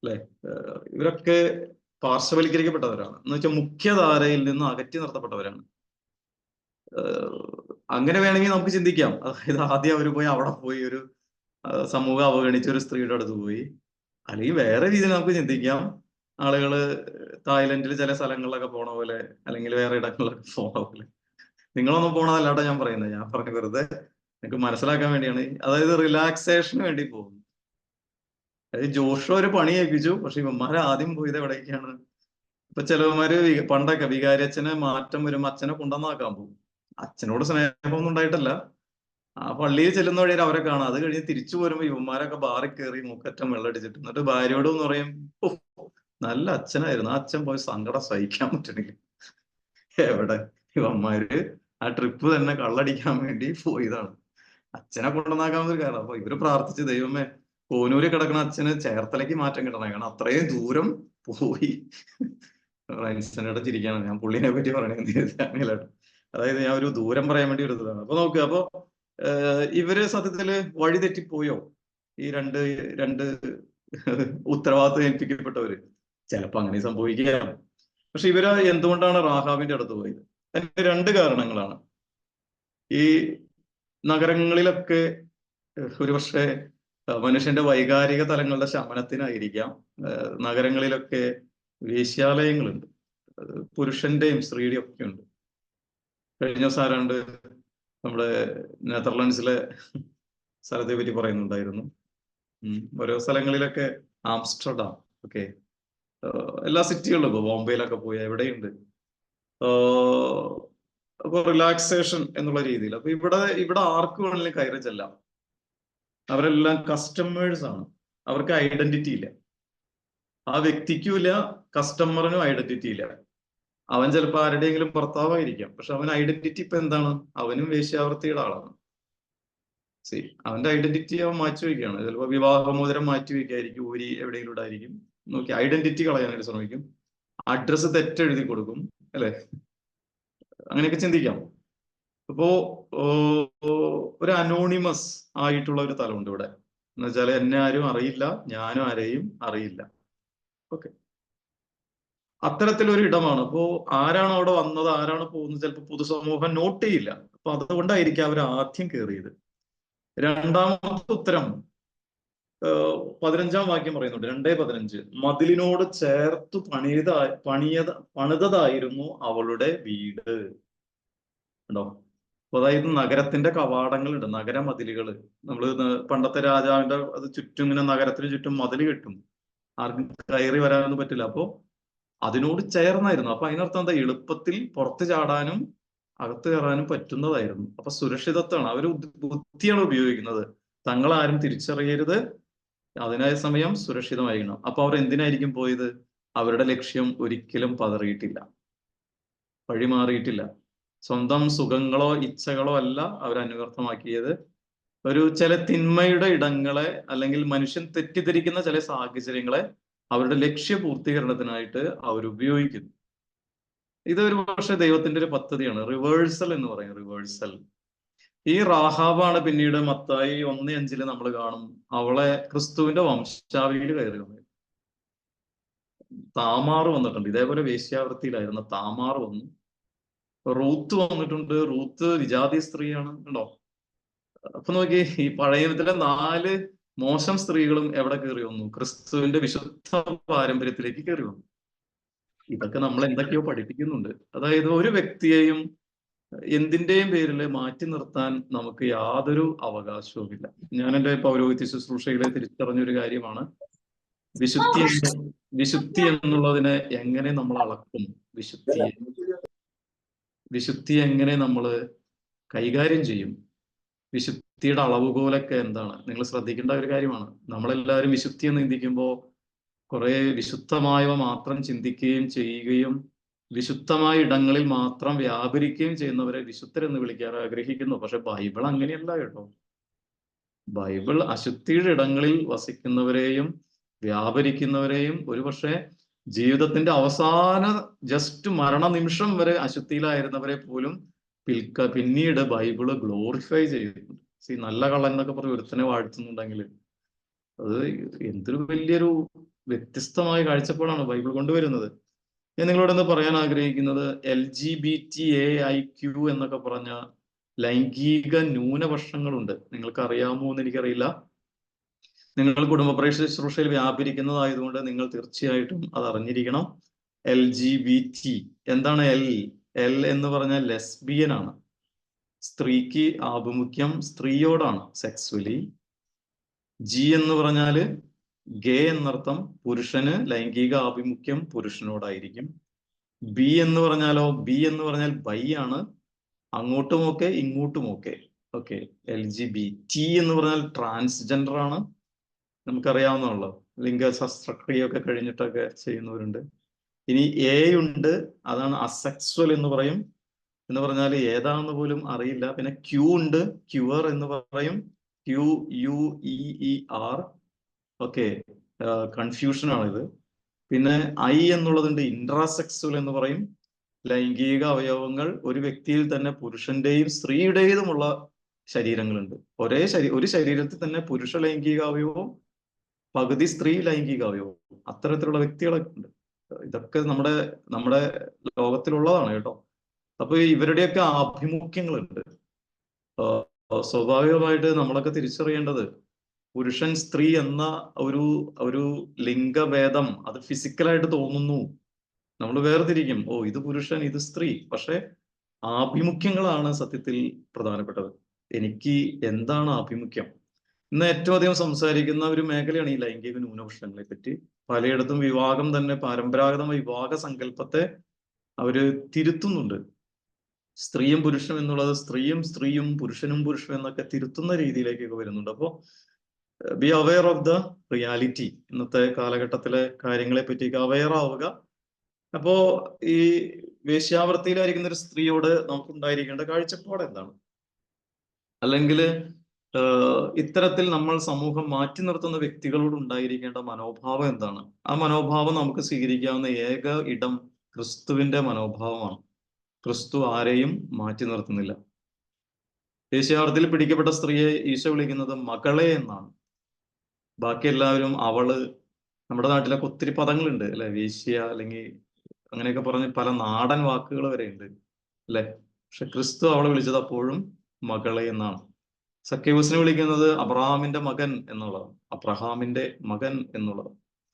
അല്ലെ? ഇവരൊക്കെ പാർശ്വവൽക്കരിക്കപ്പെട്ടവരാണ്. എന്ന് വെച്ചാൽ മുഖ്യധാരയിൽ നിന്ന് അകറ്റി നിർത്തപ്പെട്ടവരാണ്. അങ്ങനെ വേണമെങ്കിൽ നമുക്ക് ചിന്തിക്കാം. അതായത് ആദ്യം അവർ പോയി അവിടെ പോയി ഒരു സമൂഹം അവഗണിച്ച ഒരു സ്ത്രീയുടെ അടുത്ത് പോയി. അല്ലെങ്കിൽ വേറെ രീതിയിൽ നമുക്ക് ചിന്തിക്കാം. ആളുകള് തായ്ലൻഡിൽ ചില സ്ഥലങ്ങളിലൊക്കെ പോണ പോലെ, അല്ലെങ്കിൽ വേറെ ഇടങ്ങളിലൊക്കെ പോണ പോലെ. നിങ്ങളൊന്നും പോണതല്ലാട്ടോ ഞാൻ പറയുന്നത്. ഞാൻ പറഞ്ഞ വെറുതെ നിങ്ങൾക്ക് മനസ്സിലാക്കാൻ വേണ്ടിയാണ്. അതായത് റിലാക്സേഷന് വേണ്ടി പോകുന്നു. അതായത് ജോഷുവ ഒരു പണി ഏൽപ്പിച്ചു. പക്ഷെ ഇവന്മാരെ ആദ്യം പോയത് എവിടേക്കാണ്? ഇപ്പൊ ചിലവന്മാര് പണ്ടൊക്കെ വികാരിയച്ഛന് മാറ്റം വരുമ്പോ അച്ഛനെ കൊണ്ടുവന്നാക്കാൻ പോകും. അച്ഛനോട് സ്നേഹമൊന്നും ഉണ്ടായിട്ടല്ല, ആ പള്ളിയിൽ ചെല്ലുന്ന വഴിയിൽ അവരെ കാണാം. അത് കഴിഞ്ഞ് തിരിച്ചു പോരുമ്പോ ഇവന്മാരൊക്കെ ബാറി കയറി മൂക്കറ്റം വെള്ളടിച്ചിട്ട് എന്നിട്ട് ഭാര്യയോട് എന്ന് പറയും, നല്ല അച്ഛനായിരുന്നു, ആ അച്ഛൻ പോയി സങ്കടം സഹിക്കാൻ പറ്റണില്ല. എവിടെ? ഇവന്മാര് ആ ട്രിപ്പ് തന്നെ കള്ളടിക്കാൻ വേണ്ടി പോയതാണ്. അച്ഛനെ കൊണ്ടുവന്നാക്കാവുന്ന ഒരു കാരണം. അപ്പൊ ഇവര് പ്രാർത്ഥിച്ച്, ദൈവമേ കോനൂര് കിടക്കുന്ന അച്ഛന് ചേർത്തലയ്ക്ക് മാറ്റം കിട്ടണേ, കാരണം അത്രയും ദൂരം പോയി. ഫ്രണ്ട്സിനോട് ചിരിക്കാണ് ഞാൻ പുള്ളിനെ പറ്റി പറയണേ. അതായത് ഞാൻ ഒരു ദൂരം പറയാൻ വേണ്ടി ഒരു ഇതാണ്. അപ്പൊ നോക്കുക, അപ്പൊ ഇവര് സത്യത്തില് വഴി തെറ്റിപ്പോയോ? ഈ രണ്ട് ഉത്തരവാദിത്വം ഏൽപ്പിക്കപ്പെട്ടവര്. ചിലപ്പോ അങ്ങനെ സംഭവിക്കുകയാണ്. പക്ഷെ ഇവര് എന്തുകൊണ്ടാണ് റാഹാബിന്റെ അടുത്ത് പോയത്? അതിന് രണ്ട് കാരണങ്ങളാണ്. ഈ നഗരങ്ങളിലൊക്കെ ഒരുപക്ഷെ മനുഷ്യന്റെ വൈകാരിക തലങ്ങളുടെ ശമനത്തിനായിരിക്കാം നഗരങ്ങളിലൊക്കെ വേശ്യാലയങ്ങളുണ്ട്. പുരുഷന്റെയും സ്ത്രീയുടെയും ഒക്കെ ഉണ്ട്. കഴിഞ്ഞ ദിവസം ആരാണ്ട് നമ്മുടെ നെതർലാൻഡ്സിലെ സ്ഥലത്തെ പറ്റി പറയുന്നുണ്ടായിരുന്നു. ഓരോ സ്ഥലങ്ങളിലൊക്കെ, ആംസ്റ്റർഡാം ഒക്കെ, എല്ലാ സിറ്റികളിലും ഇപ്പൊ ബോംബെയിലൊക്കെ പോയി എവിടെയുണ്ട്. അപ്പൊ റിലാക്സേഷൻ എന്നുള്ള രീതിയിൽ. അപ്പൊ ഇവിടെ ആർക്ക് വേണമെങ്കിലും കയറി ചെല്ലാം. അവരെല്ലാം കസ്റ്റമേഴ്സ് ആണ്. അവർക്ക് ഐഡന്റിറ്റി ഇല്ല. ആ വ്യക്തിക്കും ഇല്ല, കസ്റ്റമറിനും ഐഡന്റിറ്റി ഇല്ല. അവൻ ചിലപ്പോൾ ആരുടെയെങ്കിലും ഭർത്താവായിരിക്കാം, പക്ഷെ അവൻ ഐഡന്റിറ്റി ഇപ്പൊ എന്താണ്? അവനും വേശ്യാവൃത്തിയുടെ ആളാണ്. അവന്റെ ഐഡന്റിറ്റി അവൻ മാറ്റി വയ്ക്കുകയാണ്. ചിലപ്പോൾ വിവാഹമോചനം മാറ്റി വയ്ക്കായിരിക്കും, ഊരി എവിടെയെങ്കിലും ഇടായിരിക്കും. നോക്കി ഐഡന്റിറ്റി കളയാനായിട്ട് ശ്രമിക്കും. അഡ്രസ്സ് തെറ്റെഴുതി കൊടുക്കും, അല്ലെ? അങ്ങനെയൊക്കെ ചിന്തിക്കാം. അപ്പോ ഒരു അനോണിമസ് ആയിട്ടുള്ള ഒരു തലമുണ്ട് ഇവിടെ. എന്ന് വെച്ചാൽ എന്നെ ആരും അറിയില്ല, ഞാനും ആരെയും അറിയില്ല. ഓക്കെ, അത്തരത്തിലൊരു ഇടമാണ്. അപ്പോ ആരാണ് അവിടെ വന്നത്, ആരാണ് പോകുന്നത്, ചിലപ്പോൾ പൊതുസമൂഹം നോട്ട് ചെയ്യില്ല. അപ്പൊ അതുകൊണ്ടായിരിക്കും അവർ ആദ്യം കയറിയത്. രണ്ടാമത്തെ ഉത്തരം 15-ാം വാക്യം പറയുന്നുണ്ട്, 2:15. മതിലിനോട് ചേർത്തു പണിതതായിരുന്നു അവളുടെ വീട്. ഉണ്ടോ? അപ്പൊ അതായത് നഗരത്തിന്റെ കവാടങ്ങളുണ്ട്, നഗരമതിലുകള്. നമ്മള് പണ്ടത്തെ രാജാവിന്റെ അത് ചുറ്റും ഇങ്ങനെ നഗരത്തിന് ചുറ്റും മതിൽ കെട്ടും, ആർക്കും കയറി വരാനൊന്നും പറ്റില്ല. അപ്പോ അതിനോട് ചേർന്നായിരുന്നു. അപ്പൊ അതിനർത്ഥം എന്താ? എളുപ്പത്തിൽ പുറത്ത് ചാടാനും അകത്ത് കയറാനും പറ്റുന്നതായിരുന്നു. അപ്പൊ സുരക്ഷിതത്വമാണ്. അവര് ബുദ്ധിയാണ് ഉപയോഗിക്കുന്നത്. തങ്ങളാരും തിരിച്ചറിയരുത്, അതിനായ സമയം സുരക്ഷിതമായിരിക്കണം. അപ്പൊ അവർ എന്തിനായിരിക്കും പോയത്? അവരുടെ ലക്ഷ്യം ഒരിക്കലും പതറിയിട്ടില്ല, വഴിമാറിയിട്ടില്ല. സ്വന്തം സുഖങ്ങളോ ഇച്ഛകളോ അല്ല അവർ അന്വർത്ഥമാക്കിയത്. ഒരു ചില തിന്മയുടെ ഇടങ്ങളെ അല്ലെങ്കിൽ മനുഷ്യൻ തെറ്റിദ്ധരിക്കുന്ന ചില സാഹചര്യങ്ങളെ അവരുടെ ലക്ഷ്യ പൂർത്തീകരണത്തിനായിട്ട് അവർ ഉപയോഗിക്കുന്നു. ഇതൊരു പക്ഷേ ദൈവത്തിന്റെ ഒരു പദ്ധതിയാണ്, റിവേഴ്സൽ എന്ന് പറയും, റിവേഴ്സൽ. ഈ റാഹാബാണ് പിന്നീട് മത്തായി 1:5 നമ്മൾ കാണും, അവളെ ക്രിസ്തുവിന്റെ വംശാവലിയിൽ കയറി വന്നു. താമാർ വന്നിട്ടുണ്ട്, ഇതേപോലെ വേശ്യാവൃത്തിയിലായിരുന്ന താമാർ വന്നു. റൂത്ത് വന്നിട്ടുണ്ട്, റൂത്ത് വിജാതി സ്ത്രീയാണ്, ഉണ്ടോ? അപ്പൊ നോക്കി, ഈ പഴയ നിയമത്തിലെ 4 മോശം സ്ത്രീകളും എവിടെ കയറി വന്നു? ക്രിസ്തുവിന്റെ വിശുദ്ധ പാരമ്പര്യത്തിലേക്ക് കയറി വന്നു. ഇതൊക്കെ നമ്മൾ എന്തൊക്കെയോ പഠിപ്പിക്കുന്നുണ്ട്. അതായത് ഒരു വ്യക്തിയെയും എന്തിന്റെയും പേരിൽ മാറ്റി നിർത്താൻ നമുക്ക് യാതൊരു അവകാശവുമില്ല. ഞാൻ എൻ്റെ പൗരോഹിത്യ ശുശ്രൂഷയിലെ തിരിച്ചറിഞ്ഞൊരു കാര്യമാണ്, വിശുദ്ധി എന്നുള്ളതിനെ എങ്ങനെ നമ്മൾ അളക്കും, വിശുദ്ധി എങ്ങനെ നമ്മൾ കൈകാര്യം ചെയ്യും, വിശുദ്ധിയുടെ അളവുകോലൊക്കെ എന്താണ്? നിങ്ങൾ ശ്രദ്ധിക്കേണ്ട ഒരു കാര്യമാണ്. നമ്മളെല്ലാവരും വിശുദ്ധി എന്ന് ചിന്തിക്കുമ്പോൾ കുറെ വിശുദ്ധമായവ മാത്രം ചിന്തിക്കുകയും ചെയ്യുകയും വിശുദ്ധമായ ഇടങ്ങളിൽ മാത്രം വ്യാപരിക്കുകയും ചെയ്യുന്നവരെ വിശുദ്ധരെന്ന് വിളിക്കാൻ ആഗ്രഹിക്കുന്നു. പക്ഷെ ബൈബിൾ അങ്ങനെയല്ല കേട്ടോ. ബൈബിൾ അശുദ്ധിയുടെ ഇടങ്ങളിൽ വസിക്കുന്നവരെയും വ്യാപരിക്കുന്നവരെയും ഒരുപക്ഷെ ജീവിതത്തിന്റെ അവസാന ജസ്റ്റ് മരണനിമിഷം വരെ അശുദ്ധിയിലായിരുന്നവരെ പോലും പിന്നീട് ബൈബിള് ഗ്ലോറിഫൈ ചെയ്യുന്നുണ്ട്. നല്ല കള്ളൻ എന്നൊക്കെ പറഞ്ഞ് ഒരുത്തനെ വാഴ്ത്തുന്നുണ്ടെങ്കിൽ അത് എന്തൊരു വലിയൊരു വ്യത്യസ്തമായ കാഴ്ചപ്പാടാണ് ബൈബിൾ കൊണ്ടുവരുന്നത്. ഞാൻ നിങ്ങളോടൊന്ന് പറയാൻ ആഗ്രഹിക്കുന്നത്, LGBTAIQ എന്നൊക്കെ പറഞ്ഞ ലൈംഗിക ന്യൂനപക്ഷങ്ങളുണ്ട്. നിങ്ങൾക്ക് അറിയാമോ എന്ന് എനിക്കറിയില്ല. നിങ്ങൾ കുടുംബപ്രേക്ഷ ശുശ്രൂഷയിൽ വ്യാപരിക്കുന്നതായതുകൊണ്ട് നിങ്ങൾ തീർച്ചയായിട്ടും അത് അറിഞ്ഞിരിക്കണം. LGBT എന്താണ്? L എന്ന് പറഞ്ഞാൽ ലെസ്ബിയൻ ആണ്. സ്ത്രീക്ക് ആഭിമുഖ്യം സ്ത്രീയോടാണ്, സെക്സ്വലി. G എന്ന് പറഞ്ഞാല് ഗേ എന്നർത്ഥം, പുരുഷന് ലൈംഗിക ആഭിമുഖ്യം പുരുഷനോടായിരിക്കും. B എന്ന് പറഞ്ഞാലോ? B എന്ന് പറഞ്ഞാൽ ബൈ ആണ്, അങ്ങോട്ടുമൊക്കെ ഇങ്ങോട്ടുമൊക്കെ. ഓക്കെ. LGBT എന്ന് പറഞ്ഞാൽ ട്രാൻസ്ജെൻഡർ ആണ്, നമുക്കറിയാവുന്നതാണല്ലോ, ലിംഗശസ്ത്രക്രിയൊക്കെ കഴിഞ്ഞിട്ടൊക്കെ ചെയ്യുന്നവരുണ്ട്. ഇനി A ഉണ്ട്, അതാണ് അസെക്സ്വൽ എന്ന് പറയും. എന്ന് പറഞ്ഞാൽ ഏതാണെന്ന് പോലും അറിയില്ല. പിന്നെ Q ഉണ്ട്, ക്യൂർ എന്ന് പറയും, QUEER. ഓക്കെ, കൺഫ്യൂഷൻ ആണിത്. പിന്നെ I എന്നുള്ളതുണ്ട്, ഇൻട്രാസെക്സ്വൽ എന്ന് പറയും. ലൈംഗിക അവയവങ്ങൾ ഒരു വ്യക്തിയിൽ തന്നെ പുരുഷന്റെയും സ്ത്രീയുടേതുമുള്ള ശരീരങ്ങളുണ്ട്. ഒരു ശരീരത്തിൽ തന്നെ പുരുഷ ലൈംഗിക അവയവവും പകുതി സ്ത്രീ ലൈംഗിക അവയവവും, അത്തരത്തിലുള്ള വ്യക്തികളൊക്കെ ഉണ്ട്. ഇതൊക്കെ നമ്മുടെ ലോകത്തിലുള്ളതാണ് കേട്ടോ. അപ്പൊ ഇവരുടെയൊക്കെ ആഭിമുഖ്യങ്ങളുണ്ട്. സ്വാഭാവികമായിട്ട് നമ്മളൊക്കെ തിരിച്ചറിയേണ്ടത്, പുരുഷൻ സ്ത്രീ എന്ന ഒരു ലിംഗഭേദം അത് ഫിസിക്കലായിട്ട് തോന്നുന്നു. നമ്മൾ വേർതിരിക്കും, ഓ ഇത് പുരുഷൻ ഇത് സ്ത്രീ. പക്ഷെ ആഭിമുഖ്യങ്ങളാണ് സത്യത്തിൽ പ്രധാനപ്പെട്ടത്. എനിക്ക് എന്താണ് ആഭിമുഖ്യം? ഇന്ന് ഏറ്റവും അധികം സംസാരിക്കുന്ന ഒരു മേഖലയാണ് ഈ ലൈംഗിക ന്യൂനപക്ഷങ്ങളെ പറ്റി. പലയിടത്തും വിവാഹം തന്നെ, പരമ്പരാഗത വിവാഹ സങ്കല്പത്തെ അവര് തിരുത്തുന്നുണ്ട്. സ്ത്രീയും പുരുഷനും എന്നുള്ളത് സ്ത്രീയും പുരുഷനും എന്നൊക്കെ തിരുത്തുന്ന രീതിയിലേക്കൊക്കെ വരുന്നുണ്ട്. അപ്പോൾ be aware of the reality. ഇന്നത്തെ കാലഘട്ടത്തിലെ കാര്യങ്ങളെ പറ്റിയൊക്കെ അവെയർ ആവുക. അപ്പോ ഈ വേശ്യാവൃത്തിയിലായിരിക്കുന്ന ഒരു സ്ത്രീയോട് നമുക്കുണ്ടായിരിക്കേണ്ട കാഴ്ചപ്പാട് എന്താണ്? അല്ലെങ്കിൽ ഇത്തരത്തിൽ നമ്മൾ സമൂഹം മാറ്റി നിർത്തുന്ന വ്യക്തികളോട് ഉണ്ടായിരിക്കേണ്ട മനോഭാവം എന്താണ്? ആ മനോഭാവം നമുക്ക് സ്വീകരിക്കാവുന്ന ഏക ഇടം ക്രിസ്തുവിന്റെ മനോഭാവമാണ്. ക്രിസ്തു ആരെയും മാറ്റി നിർത്തുന്നില്ല. വേശ്യാവൃത്തിയിൽ പിടിക്കപ്പെട്ട സ്ത്രീയെ ഈശോ വിളിക്കുന്നത് മകളെ എന്നാണ്. ബാക്കി എല്ലാവരും അവള്. നമ്മുടെ നാട്ടിലൊക്കെ ഒത്തിരി പദങ്ങളുണ്ട് അല്ലെ, വേശ്യ അല്ലെങ്കിൽ അങ്ങനെയൊക്കെ പറഞ്ഞ് പല നാടൻ വാക്കുകൾ വരെ ഉണ്ട് അല്ലെ. പക്ഷെ ക്രിസ്തു അവളെ വിളിച്ചത് അപ്പോഴും മകളെ എന്നാണ്. സക്കേവൂസിനെ വിളിക്കുന്നത് അബ്രഹാമിന്റെ മകൻ എന്നുള്ളത്.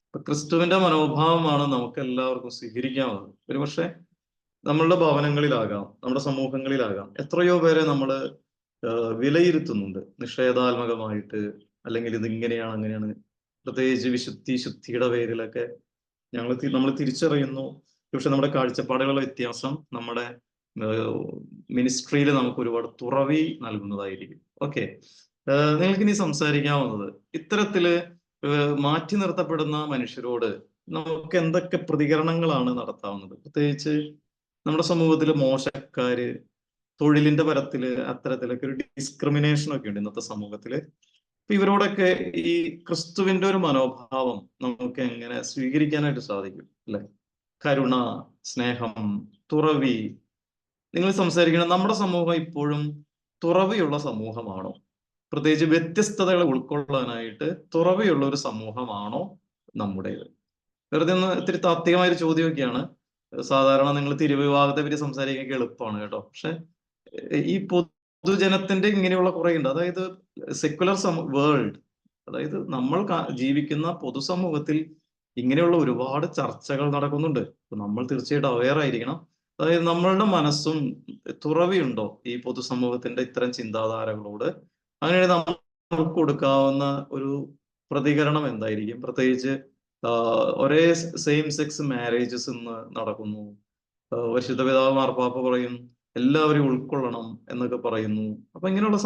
അപ്പൊ ക്രിസ്തുവിന്റെ മനോഭാവമാണ് നമുക്ക് എല്ലാവർക്കും സ്വീകരിക്കാവുന്നത്. ഒരുപക്ഷെ നമ്മളുടെ ഭവനങ്ങളിലാകാം, നമ്മുടെ സമൂഹങ്ങളിലാകാം, എത്രയോ പേരെ നമ്മൾ വിലയിരുത്തുന്നുണ്ട് നിഷേധാത്മകമായിട്ട്, അല്ലെങ്കിൽ ഇതിങ്ങനെയാണ് അങ്ങനെയാണ്. പ്രത്യേകിച്ച് ശുദ്ധിയുടെ പേരിലൊക്കെ നമ്മൾ തിരിച്ചറിയുന്നു. പക്ഷെ നമ്മുടെ കാഴ്ചപ്പാടുകളുടെ വ്യത്യാസം നമ്മുടെ മിനിസ്ട്രിയിൽ നമുക്ക് ഒരുപാട് തുറവി നൽകുന്നതായിരിക്കും. ഓക്കെ, നിങ്ങൾക്ക് ഇനി സംസാരിക്കാവുന്നത് ഇത്തരത്തില് മാറ്റി നിർത്തപ്പെടുന്ന മനുഷ്യരോട് നമുക്ക് എന്തൊക്കെ പ്രതികരണങ്ങളാണ് നടത്താവുന്നത്? പ്രത്യേകിച്ച് നമ്മുടെ സമൂഹത്തിൽ മോശക്കാര്, തൊഴിലിന്റെ പരത്തില് അത്തരത്തിലൊക്കെ ഒരു ഡിസ്ക്രിമിനേഷൻ ഒക്കെ ഉണ്ട് ഇന്നത്തെ സമൂഹത്തില്. അപ്പൊ ഇവരോടൊക്കെ ഈ ക്രിസ്തുവിന്റെ ഒരു മനോഭാവം നമുക്ക് എങ്ങനെ സ്വീകരിക്കാനായിട്ട് സാധിക്കും അല്ലെ? കരുണ, സ്നേഹം, തുറവി. നിങ്ങൾ സംസാരിക്കണം, നമ്മുടെ സമൂഹം ഇപ്പോഴും തുറവിയുള്ള സമൂഹമാണോ? പ്രത്യേകിച്ച് വ്യത്യസ്തതകളെ ഉൾക്കൊള്ളാനായിട്ട് തുറവിയുള്ള ഒരു സമൂഹമാണോ നമ്മുടേത്? വെറുതെ ഒന്ന് ഇത്തിരി താത്വികമായ ഒരു ചോദ്യമൊക്കെയാണ്. സാധാരണ നിങ്ങൾ തിരുവിവാഹത്തെ പറ്റി സംസാരിക്കാൻ എളുപ്പമാണ് കേട്ടോ. പക്ഷെ ഈ പൊതുജനത്തിന്റെ ഇങ്ങനെയുള്ള കുറെ ഉണ്ട്. അതായത് സെക്യുലർ വേൾഡ്, അതായത് നമ്മൾ ജീവിക്കുന്ന പൊതുസമൂഹത്തിൽ ഇങ്ങനെയുള്ള ഒരുപാട് ചർച്ചകൾ നടക്കുന്നുണ്ട്. നമ്മൾ തീർച്ചയായിട്ടും അവെയർ ആയിരിക്കണം. അതായത് നമ്മളുടെ മനസ്സും തുറവിയുണ്ടോ ഈ പൊതുസമൂഹത്തിന്റെ ഇത്തരം ചിന്താധാരകളോട്? അങ്ങനെ നമുക്ക് കൊടുക്കാവുന്ന ഒരു പ്രതികരണം എന്തായിരിക്കും? പ്രത്യേകിച്ച് ഒരേ സെയിം സെക്സ് മാരേജസ് ഇന്ന് നടക്കുന്നു. പരിശുദ്ധ പിതാവ് മാർപ്പാപ്പ പറയും എല്ലാവരും ഉൾക്കൊള്ളണം എന്നൊക്കെ പറയുന്നു. അപ്പൊ ഇങ്ങനെയുള്ള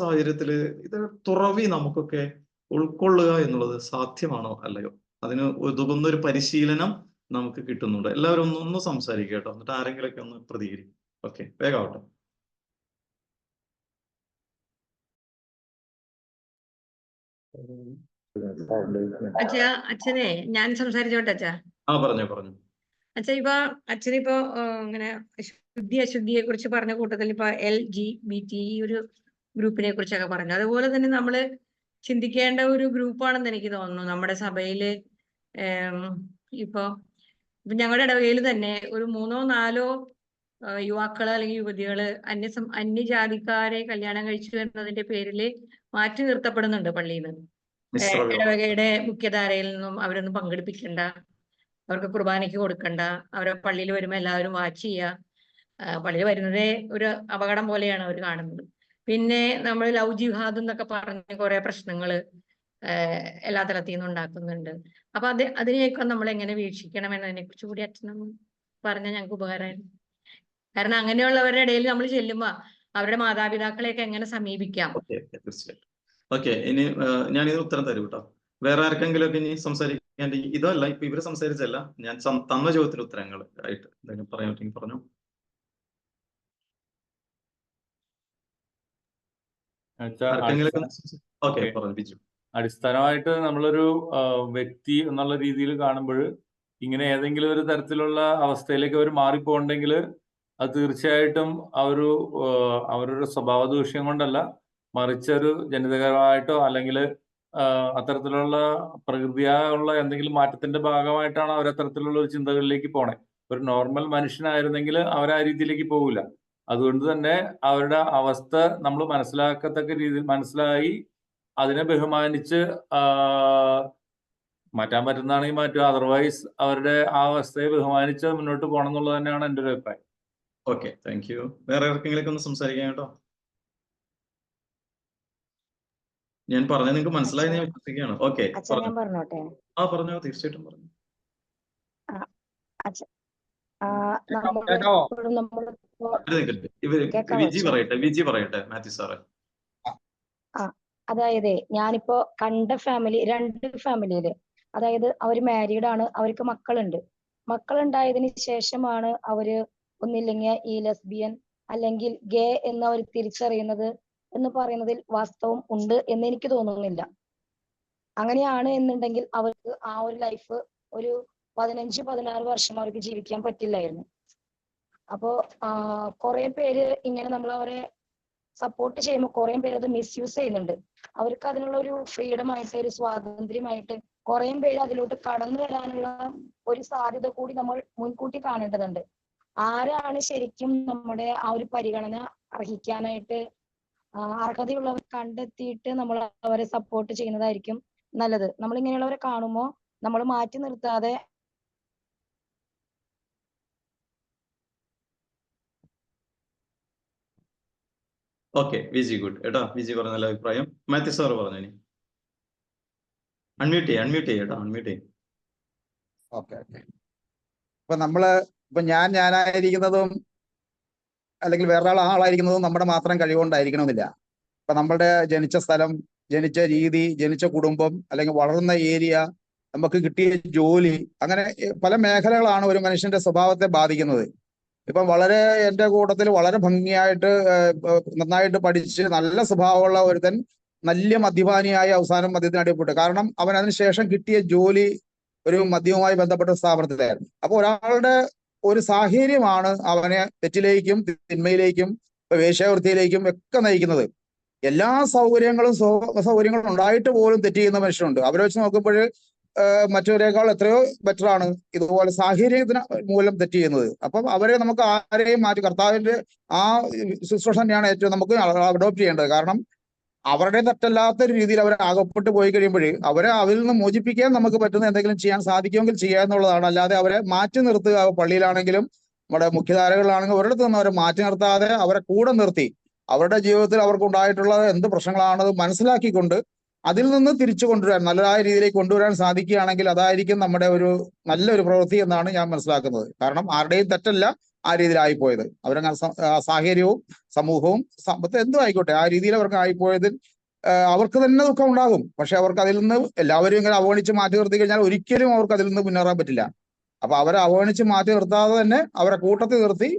സാഹചര്യത്തില് ഇത് തുറവി നമുക്കൊക്കെ ഉൾക്കൊള്ളുക എന്നുള്ളത് സാധ്യമാണോ അല്ലയോ? അതിന് ഉതകുന്ന ഒരു പരിശീലനം നമുക്ക് കിട്ടുന്നുണ്ട്. എല്ലാവരും ഒന്ന് സംസാരിക്കുക കേട്ടോ, എന്നിട്ട് ആരെങ്കിലൊക്കെ ഒന്ന് പ്രതികരിക്കും. ഓക്കെ, വേഗമാവട്ടെ. അച്ഛനെ ഞാൻ സംസാരിച്ചോട്ടെ അച്ഛാ? പറഞ്ഞോ. ഇപ്പൊ അച്ഛനിപ്പോ ഇങ്ങനെ ശുദ്ധി അശുദ്ധിയെ കുറിച്ച് പറഞ്ഞ കൂട്ടത്തിൽ ഇപ്പൊ LGBT ഒരു ഗ്രൂപ്പിനെ കുറിച്ചൊക്കെ പറഞ്ഞു. അതുപോലെ തന്നെ നമ്മള് ചിന്തിക്കേണ്ട ഒരു ഗ്രൂപ്പാണെന്ന് എനിക്ക് തോന്നുന്നു നമ്മുടെ സഭയില്. ഇപ്പൊ ഞങ്ങളുടെ ഇടവകയിൽ തന്നെ ഒരു 3 or 4 യുവാക്കള് അല്ലെങ്കിൽ യുവതികള് അന്യജാതിക്കാരെ കല്യാണം കഴിച്ചു എന്നതിന്റെ പേരില് മാറ്റി നിർത്തപ്പെടുന്നുണ്ട് പള്ളിയിൽ നിന്ന്. ഇടവകയുടെ മുഖ്യധാരയിൽ നിന്നും അവരൊന്നും പങ്കെടുപ്പിക്കണ്ട, അവർക്ക് കുർബാനയ്ക്ക് കൊടുക്കണ്ട, അവരെ പള്ളിയിൽ വരുമ്പോൾ എല്ലാവരും വാച്ച് ചെയ്യുക. പള്ളിയിൽ വരുന്നതേ ഒരു അപകടം പോലെയാണ് അവർ കാണുന്നത്. പിന്നെ നമ്മൾ ലവ് ജിഹാദ് എന്നൊക്കെ പറഞ്ഞ് കുറെ പ്രശ്നങ്ങള് എല്ലാ തലത്തിൽ നിന്നും ഉണ്ടാക്കുന്നുണ്ട്. അപ്പൊ അതിനെയൊക്കെ നമ്മൾ എങ്ങനെ വീക്ഷിക്കണം എന്നതിനെ കുറിച്ച് കൂടി അച്ഛനും പറഞ്ഞാൽ ഞങ്ങൾക്ക് ഉപകാരമായിരുന്നു. കാരണം അങ്ങനെയുള്ളവരുടെ ഇടയിൽ നമ്മൾ ചെല്ലുമ്പോ അവരുടെ മാതാപിതാക്കളെയൊക്കെ എങ്ങനെ സമീപിക്കാം? തീർച്ചയായിട്ടും. ഓക്കെ, ഇനി ഞാൻ ഇതിന് ഉത്തരം തരും കേട്ടോ. വേറെ ആർക്കെങ്കിലും ഒക്കെ ഇനി സംസാരിക്കാൻ? ഇതല്ല, ഇപ്പൊ ഇവര് സംസാരിച്ചല്ല, ഞാൻ തന്ന ചോദ്യത്തിന് ഉത്തരങ്ങൾ ആയിട്ട് എന്തെങ്കിലും പറയാൻ പറ്റുമെങ്കിൽ പറഞ്ഞു. അടിസ്ഥാനമായിട്ട് നമ്മളൊരു വ്യക്തി എന്നുള്ള രീതിയിൽ കാണുമ്പോൾ ഇങ്ങനെ ഏതെങ്കിലും ഒരു തരത്തിലുള്ള അവസ്ഥയിലേക്ക് അവർ മാറിപ്പോണ്ടെങ്കിൽ അത് തീർച്ചയായിട്ടും അവരുടെ സ്വഭാവ ദൂഷ്യം കൊണ്ടല്ല, മറിച്ചൊരു ജനിതകമായിട്ടോ അല്ലെങ്കിൽ അത്തരത്തിലുള്ള പ്രകൃതിയായുള്ള എന്തെങ്കിലും മാറ്റത്തിന്റെ ഭാഗമായിട്ടാണ് അവർ അത്തരത്തിലുള്ള ഒരു ചിന്തകളിലേക്ക് പോണേ. ഒരു നോർമൽ മനുഷ്യനായിരുന്നെങ്കിൽ അവർ ആ രീതിയിലേക്ക് പോകില്ല. അതുകൊണ്ട് തന്നെ അവരുടെ അവസ്ഥ നമ്മൾ മനസ്സിലാക്കത്തക്ക രീതിയിൽ മനസ്സിലായി അതിനെ ബഹുമാനിച്ച് മാറ്റാൻ പറ്റുന്നതാണെങ്കിൽ മാറ്റുക. അതർവൈസ് അവരുടെ ആ അവസ്ഥയെ ബഹുമാനിച്ച് മുന്നോട്ട് പോകണം എന്നുള്ളത് തന്നെയാണ് എൻ്റെ ഒരു അഭിപ്രായം. Okay, thank you. വേറെ ആർക്കെങ്കിലും ഒന്ന് സംസാരിക്കാൻ കേട്ടോ? ഞാൻ പറഞ്ഞത് നിങ്ങൾക്ക് മനസ്സിലായി ഞാൻ വിശ്വസിക്കുകയാണ്. ഓക്കെ, പറഞ്ഞോട്ടെ? പറഞ്ഞോ, തീർച്ചയായിട്ടും പറഞ്ഞു. വിജി പറയട്ടെ മാത്യു സാറേ. അതായത് ഞാനിപ്പോ കണ്ട 2 ഫാമിലിയില്, അതായത് അവര് മാരീഡ് ആണ്, അവർക്ക് മക്കളുണ്ട്. മക്കളുണ്ടായതിനു ശേഷമാണ് അവര് ഒന്നില്ലെങ്കിൽ ഈ ലെസ്ബിയൻ അല്ലെങ്കിൽ ഗേ എന്ന് അവർ തിരിച്ചറിയുന്നത് എന്ന് പറയുന്നതിൽ വാസ്തവം ഉണ്ട് എന്ന് എനിക്ക് തോന്നുന്നില്ല. അങ്ങനെയാണ് എന്നുണ്ടെങ്കിൽ അവർക്ക് ആ ഒരു ലൈഫ് ഒരു 15-16 വർഷം അവർക്ക് ജീവിക്കാൻ പറ്റില്ലായിരുന്നു. അപ്പോ കുറെ പേര് ഇങ്ങനെ നമ്മൾ അവരെ സപ്പോർട്ട് ചെയ്യുമ്പോൾ കുറെ പേര് അത് മിസ്യൂസ് ചെയ്യുന്നുണ്ട്. അവർക്ക് അതിനുള്ള ഒരു ഫ്രീഡം ആയിട്ട്, ഒരു സ്വാതന്ത്ര്യമായിട്ട് കുറെ പേര് അതിലോട്ട് കടന്നു വരാനുള്ള ഒരു സാധ്യത കൂടി നമ്മൾ മുൻകൂട്ടി കാണേണ്ടതുണ്ട്. ആരാണ് ശരിക്കും നമ്മുടെ ആ ഒരു പരിഗണന അർഹിക്കാനായിട്ട് അർഹതയുള്ളവർ കണ്ടെത്തിയിട്ട് നമ്മൾ അവരെ സപ്പോർട്ട് ചെയ്യുന്നതായിരിക്കും നല്ലത്. നമ്മൾ ഇങ്ങനെയുള്ളവരെ കാണുമ്പോൾ നമ്മൾ മാറ്റി നിർത്താതെ. ഓക്കെ, വിജി ഗുഡ് ഏട്ടാ. വിജി പറഞ്ഞ നല്ല അഭിപ്രായം. മാത്യു സാർ പറഞ്ഞു. ഇനി അൺമ്യൂട്ട് ചെയ്യേട്ടാ, അൺമ്യൂട്ട് ചെയ്യും. ഓക്കെ. ഇപ്പൊ ഞാനായിരിക്കുന്നതും അല്ലെങ്കിൽ വേറൊരാൾ ആളായിരിക്കുന്നതും നമ്മുടെ മാത്രം കഴിവുകൊണ്ടായിരിക്കണമെന്നില്ല. ഇപ്പൊ നമ്മളുടെ ജനിച്ച സ്ഥലം, ജനിച്ച രീതി, ജനിച്ച കുടുംബം, അല്ലെങ്കിൽ വളർന്ന ഏരിയ, നമുക്ക് കിട്ടിയ ജോലി, അങ്ങനെ പല മേഖലകളാണ് ഒരു മനുഷ്യന്റെ സ്വഭാവത്തെ ബാധിക്കുന്നത്. ഇപ്പം വളരെ എൻ്റെ കൂട്ടത്തിൽ വളരെ ഭംഗിയായിട്ട് നന്നായിട്ട് പഠിച്ച് നല്ല സ്വഭാവമുള്ള ഒരുത്തൻ നല്ല മദ്യപാനിയായി അവസാനം മദ്യത്തിന് അടിപ്പെട്ടു. കാരണം അവൻ അതിനുശേഷം കിട്ടിയ ജോലി ഒരു മദ്യവുമായി ബന്ധപ്പെട്ട സ്ഥാപനത്തിലായിരുന്നു. അപ്പൊ ഒരാളുടെ ഒരു സാഹചര്യമാണ് അവനെ തെറ്റിലേക്കും തിന്മയിലേക്കും വേശ്യാവൃത്തിയിലേക്കും ഒക്കെ നയിക്കുന്നത്. എല്ലാ സൗകര്യങ്ങളും സൗകര്യങ്ങളും ഉണ്ടായിട്ട് പോലും തെറ്റ് ചെയ്യുന്ന മനുഷ്യരുണ്ട്. അവരെ വെച്ച് നോക്കുമ്പോൾ മറ്റവരെക്കാൾ എത്രയോ ബെറ്റർ ആണ് ഇതുപോലെ സാഹചര്യത്തിന് മൂലം തെറ്റ് ചെയ്യുന്നത്. അപ്പം അവരെ നമുക്ക് ആരെയും മാറ്റി, കർത്താവിന്റെ ആ ശുശ്രൂഷ തന്നെയാണ് ഏറ്റവും നമുക്ക് അഡോപ്റ്റ് ചെയ്യേണ്ടത്. കാരണം അവരുടെ തെറ്റല്ലാത്ത ഒരു രീതിയിൽ അവർ അകപ്പെട്ട് പോയി കഴിയുമ്പോൾ അവരെ അതിൽ നിന്ന് മോചിപ്പിക്കാൻ നമുക്ക് പറ്റുന്ന എന്തെങ്കിലും ചെയ്യാൻ സാധിക്കുമെങ്കിൽ ചെയ്യുക എന്നുള്ളതാണ്. അല്ലാതെ അവരെ മാറ്റി നിർത്തുക, പള്ളിയിലാണെങ്കിലും നമ്മുടെ മുഖ്യധാരകളിലാണെങ്കിലും ഒരിടത്തു നിന്ന് അവരെ മാറ്റി നിർത്താതെ അവരെ കൂടെ നിർത്തി അവരുടെ ജീവിതത്തിൽ അവർക്കുണ്ടായിട്ടുള്ള എന്ത് പ്രശ്നങ്ങളാണത് മനസ്സിലാക്കിക്കൊണ്ട് അതിൽ നിന്ന് തിരിച്ചു കൊണ്ടുവരാൻ, നല്ലതായ രീതിയിലേക്ക് കൊണ്ടുവരാൻ സാധിക്കുകയാണെങ്കിൽ അതായിരിക്കും നമ്മുടെ ഒരു നല്ലൊരു പ്രവൃത്തി എന്നാണ് ഞാൻ മനസ്സിലാക്കുന്നത്. കാരണം ആരുടെയും തെറ്റല്ല ആ രീതിയിലായിപ്പോയത്. അവരങ്ങനെ സാഹചര്യവും സമൂഹവും സമ്പത്ത് എന്തും ആയിക്കോട്ടെ ആ രീതിയിൽ അവർക്ക് ആയിപ്പോയതിൽ അവർക്ക് തന്നെ ദുഃഖം ഉണ്ടാകും. പക്ഷെ അവർക്ക് അതിൽ നിന്ന് എല്ലാവരും ഇങ്ങനെ അവഗണിച്ച് മാറ്റി നിർത്തി കഴിഞ്ഞാൽ ഒരിക്കലും അവർക്ക് അതിൽ നിന്ന് മുന്നേറാൻ പറ്റില്ല. അപ്പൊ അവരെ അവഗണിച്ച് മാറ്റി നിർത്താതെ തന്നെ അവരെ കൂട്ടത്തിൽ നിർത്തി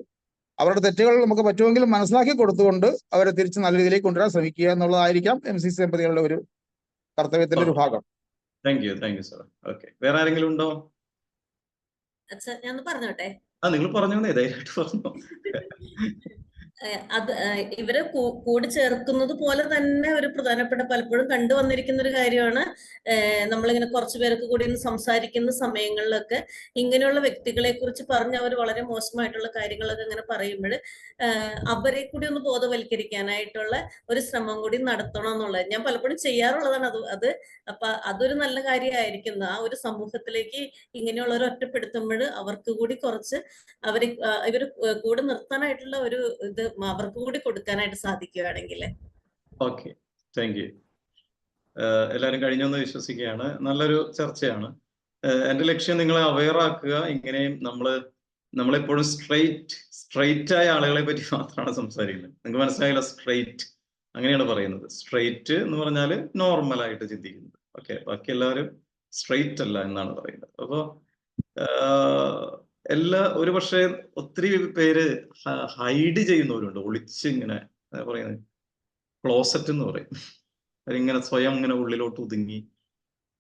അവരുടെ തെറ്റുകൾ നമുക്ക് പറ്റുമെങ്കിലും മനസ്സിലാക്കി കൊടുത്തുകൊണ്ട് അവരെ തിരിച്ച് നല്ല രീതിയിലേക്ക് കൊണ്ടുവരാൻ ശ്രമിക്കുക എന്നുള്ളതായിരിക്കാം MCC ദമ്പതികളുടെ ഒരു കർത്തവ്യത്തിന്റെ ഒരു ഭാഗം. Thank you sir. ഓക്കെ, വേറെ ആരെങ്കിലും ഉണ്ടോ? ഞാൻ പറഞ്ഞോട്ടെ. നിങ്ങൾ പറഞ്ഞു, ധൈര്യമായിട്ട് പറഞ്ഞു. അത് ഇവരെ കൂടി ചേർക്കുന്നത് പോലെ തന്നെ ഒരു പ്രധാനപ്പെട്ട പലപ്പോഴും കണ്ടുവന്നിരിക്കുന്ന ഒരു കാര്യമാണ്. നമ്മളിങ്ങനെ കുറച്ചു പേർക്ക് കൂടി സംസാരിക്കുന്ന സമയങ്ങളിലൊക്കെ ഇങ്ങനെയുള്ള വ്യക്തികളെ കുറിച്ച് പറഞ്ഞ് അവർ വളരെ മോശമായിട്ടുള്ള കാര്യങ്ങളൊക്കെ ഇങ്ങനെ പറയുമ്പോൾ അവരെ കൂടി ഒന്ന് ബോധവൽക്കരിക്കാനായിട്ടുള്ള ഒരു ശ്രമം കൂടി നടത്തണം എന്നുള്ളത് ഞാൻ പലപ്പോഴും ചെയ്യാറുള്ളതാണ്. അത് അപ്പൊ അതൊരു നല്ല കാര്യമായിരിക്കുന്നു. ആ ഒരു സമൂഹത്തിലേക്ക് ഇങ്ങനെയുള്ളവർ ഒറ്റപ്പെടുത്തുമ്പോൾ അവർക്ക് കൂടി കുറച്ച് ഇവർ കൂടെ നിർത്താനായിട്ടുള്ള ഒരു ഇത് അവർക്ക് കൂടി കൊടുക്കാനായിട്ട് സാധിക്കുകയാണെങ്കിൽ. Okay, thank you. എല്ലാവരും കഴിഞ്ഞെന്ന് വിശ്വസിക്കുകയാണ്. നല്ലൊരു ചർച്ചയാണ്. എൻ്റെ ലക്ഷ്യം നിങ്ങളെ അവെയർ ആക്കുക. ഇങ്ങനെയും നമ്മളെപ്പോഴും സ്ട്രെയിറ്റ് ആയ ആളുകളെ പറ്റി മാത്രമാണ് സംസാരിക്കുന്നത്. നിങ്ങൾക്ക് മനസ്സിലായില്ല? സ്ട്രെയിറ്റ് അങ്ങനെയാണ് പറയുന്നത്. സ്ട്രെയിറ്റ് എന്ന് പറഞ്ഞാൽ നോർമലായിട്ട് ചിന്തിക്കുന്നത്. ഓക്കെ, ബാക്കി എല്ലാവരും സ്ട്രെയിറ്റ് അല്ല എന്നാണ് പറയുന്നത്. അപ്പോൾ ഒരു പക്ഷേ ഒത്തിരി പേര് ഹൈഡ് ചെയ്യുന്നവരുണ്ട്, ഒളിച്ച് ഇങ്ങനെ പറയുന്നത് ക്ലോസറ്റ് എന്ന് പറയും. അവരിങ്ങനെ സ്വയം ഇങ്ങനെ ഉള്ളിലോട്ട് ഒതുങ്ങി.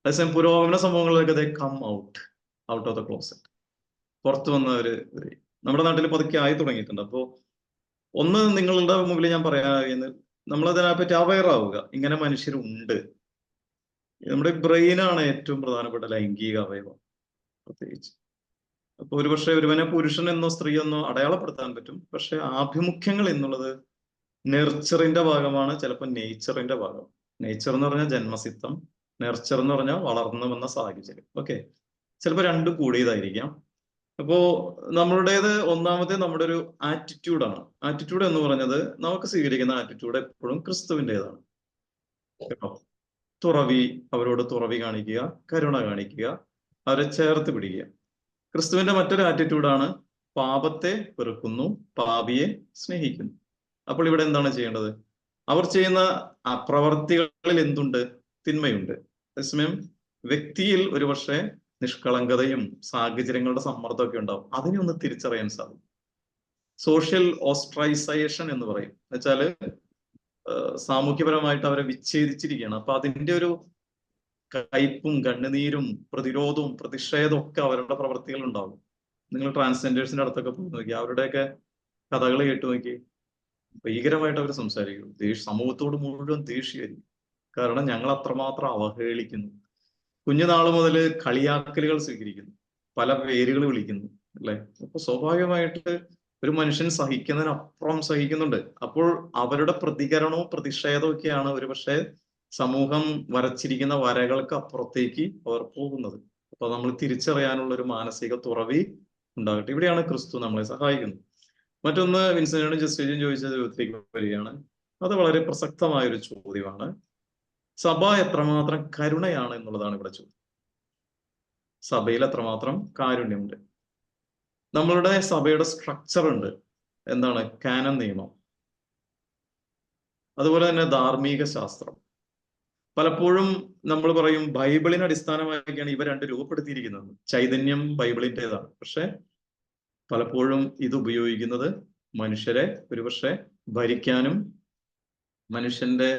അതേസമയം പുരോഗമന സംഭവങ്ങളിലൊക്കെ come out of the closet, പുറത്തു വന്നവര് നമ്മുടെ നാട്ടിൽ പതുക്കെ ആയി തുടങ്ങിയിട്ടുണ്ട്. അപ്പോൾ ഒന്ന് നിങ്ങളുടെ മുമ്പിൽ ഞാൻ പറയാൻ, നമ്മളതിനെപ്പറ്റി അവെയർ ആവുക. ഇങ്ങനെ മനുഷ്യരുണ്ട്. നമ്മുടെ ബ്രെയിനാണ് ഏറ്റവും പ്രധാനപ്പെട്ട ലൈംഗിക അവയവം പ്രത്യേകിച്ച്. അപ്പൊ ഒരുപക്ഷെ ഒരുവനെ പുരുഷൻ എന്നോ സ്ത്രീ എന്നോ അടയാളപ്പെടുത്താൻ പറ്റും. പക്ഷെ ആഭിമുഖ്യങ്ങൾ എന്നുള്ളത് നെർച്ചറിന്റെ ഭാഗമാണ്, ചിലപ്പോൾ നേച്ചറിന്റെ ഭാഗം. നേച്ചർ എന്ന് പറഞ്ഞാൽ ജന്മസിദ്ധം, നെർച്ചർ എന്ന് പറഞ്ഞാൽ വളർന്നു വന്ന സാഹചര്യം. ഓക്കെ, ചിലപ്പോൾ രണ്ടും കൂടിയതായിരിക്കാം. അപ്പോ നമ്മളുടേത് ഒന്നാമത്തെ നമ്മുടെ ഒരു ആറ്റിറ്റ്യൂഡാണ്. ആറ്റിറ്റ്യൂഡ് എന്ന് പറഞ്ഞത് നമുക്ക് സ്വീകരിക്കുന്ന ആറ്റിറ്റ്യൂഡ് എപ്പോഴും ക്രിസ്തുവിൻ്റെതാണ് കേട്ടോ. അവരോട് തുറവി കാണിക്കുക, കരുണ കാണിക്കുക, അവരെ ചേർത്ത് പിടിക്കുക. ക്രിസ്തുവിന്റെ മറ്റൊരു ആറ്റിറ്റ്യൂഡാണ് പാപത്തെ വെറുക്കുന്നു, പാപിയെ സ്നേഹിക്കുന്നു. അപ്പോൾ ഇവിടെ എന്താണ് ചെയ്യേണ്ടത്? അവർ ചെയ്യുന്ന പ്രവർത്തികളിൽ എന്തുണ്ട്? തിന്മയുണ്ട്. അതേസമയം വ്യക്തിയിൽ ഒരുപക്ഷെ നിഷ്കളങ്കതയും സാഹചര്യങ്ങളുടെ സമ്മർദ്ദമൊക്കെ ഉണ്ടാവും. അതിനെ ഒന്ന് തിരിച്ചറിയാൻ സാധിക്കും. സോഷ്യൽ ഓസ്ട്രൈസേഷൻ എന്ന് പറയും. എന്നുവെച്ചാല് സാമൂഹ്യപരമായിട്ട് അവരെ വിച്ഛേദിച്ചിരിക്കുകയാണ്. അപ്പൊ അതിന്റെ ഒരു കയ്പും കണ്ണുനീരും പ്രതിരോധവും പ്രതിഷേധവും ഒക്കെ അവരുടെ പ്രവൃത്തികൾ ഉണ്ടാവും. നിങ്ങൾ ട്രാൻസ്ജെൻഡേഴ്സിന്റെ അടുത്തൊക്കെ പോയി നോക്കി, അവരുടെയൊക്കെ കഥകൾ കേട്ടു നോക്കി, ഭീകരമായിട്ട് അവർ സംസാരിക്കും. സമൂഹത്തോട് മുഴുവൻ ദേഷ്യമായിരിക്കും. കാരണം ഞങ്ങൾ അത്രമാത്രം അവഹേളിക്കുന്നു. കുഞ്ഞുനാൾ മുതൽ കളിയാക്കലുകൾ സ്വീകരിക്കുന്നു, പല പേരുകൾ വിളിക്കുന്നു, അല്ലെ? അപ്പൊ സ്വാഭാവികമായിട്ട് ഒരു മനുഷ്യൻ സഹിക്കുന്നതിനപ്പുറം സഹിക്കുന്നുണ്ട്. അപ്പോൾ അവരുടെ പ്രതികരണവും പ്രതിഷേധവും ഒക്കെയാണ് ഒരുപക്ഷെ സമൂഹം വരച്ചിരിക്കുന്ന വരകൾക്ക് അപ്പുറത്തേക്ക് അവർ പോകുന്നത്. അപ്പൊ നമ്മൾ തിരിച്ചറിയാനുള്ള ഒരു മാനസിക തുറവി ഉണ്ടാകട്ടെ. ഇവിടെയാണ് ക്രിസ്തു നമ്മളെ സഹായിക്കുന്നത്. മറ്റൊന്ന് വിൻസെന്റിനോടും ജസ്റ്റിനും ചോദിച്ച ചോദ്യത്തിലേക്ക് വരികയാണ്. അത് വളരെ പ്രസക്തമായ ഒരു ചോദ്യമാണ്. സഭ എത്രമാത്രം കരുണയാണ് എന്നുള്ളതാണ് ഇവിടെ ചോദ്യം. സഭയിൽ എത്രമാത്രം കാരുണ്യമുണ്ട്? നമ്മളുടെ സഭയുടെ സ്ട്രക്ചർ ഉണ്ട്. എന്താണ്? കാനൻ നിയമം, അതുപോലെ തന്നെ ധാർമ്മിക ശാസ്ത്രം, പലപ്പോഴും നമ്മൾ പറയും ബൈബിളിനെ അടിസ്ഥാനമാക്കിയാണ് ഇവ രണ്ട് രൂപപ്പെടുത്തിയിരിക്കുന്നത്. ചൈതന്യം ബൈബിളിൻ്റെതാണ്. പക്ഷെ പലപ്പോഴും ഇത് ഉപയോഗിക്കുന്നത് മനുഷ്യരെ ഒരുപക്ഷെ ഭരിക്കാനും മനുഷ്യന്റെ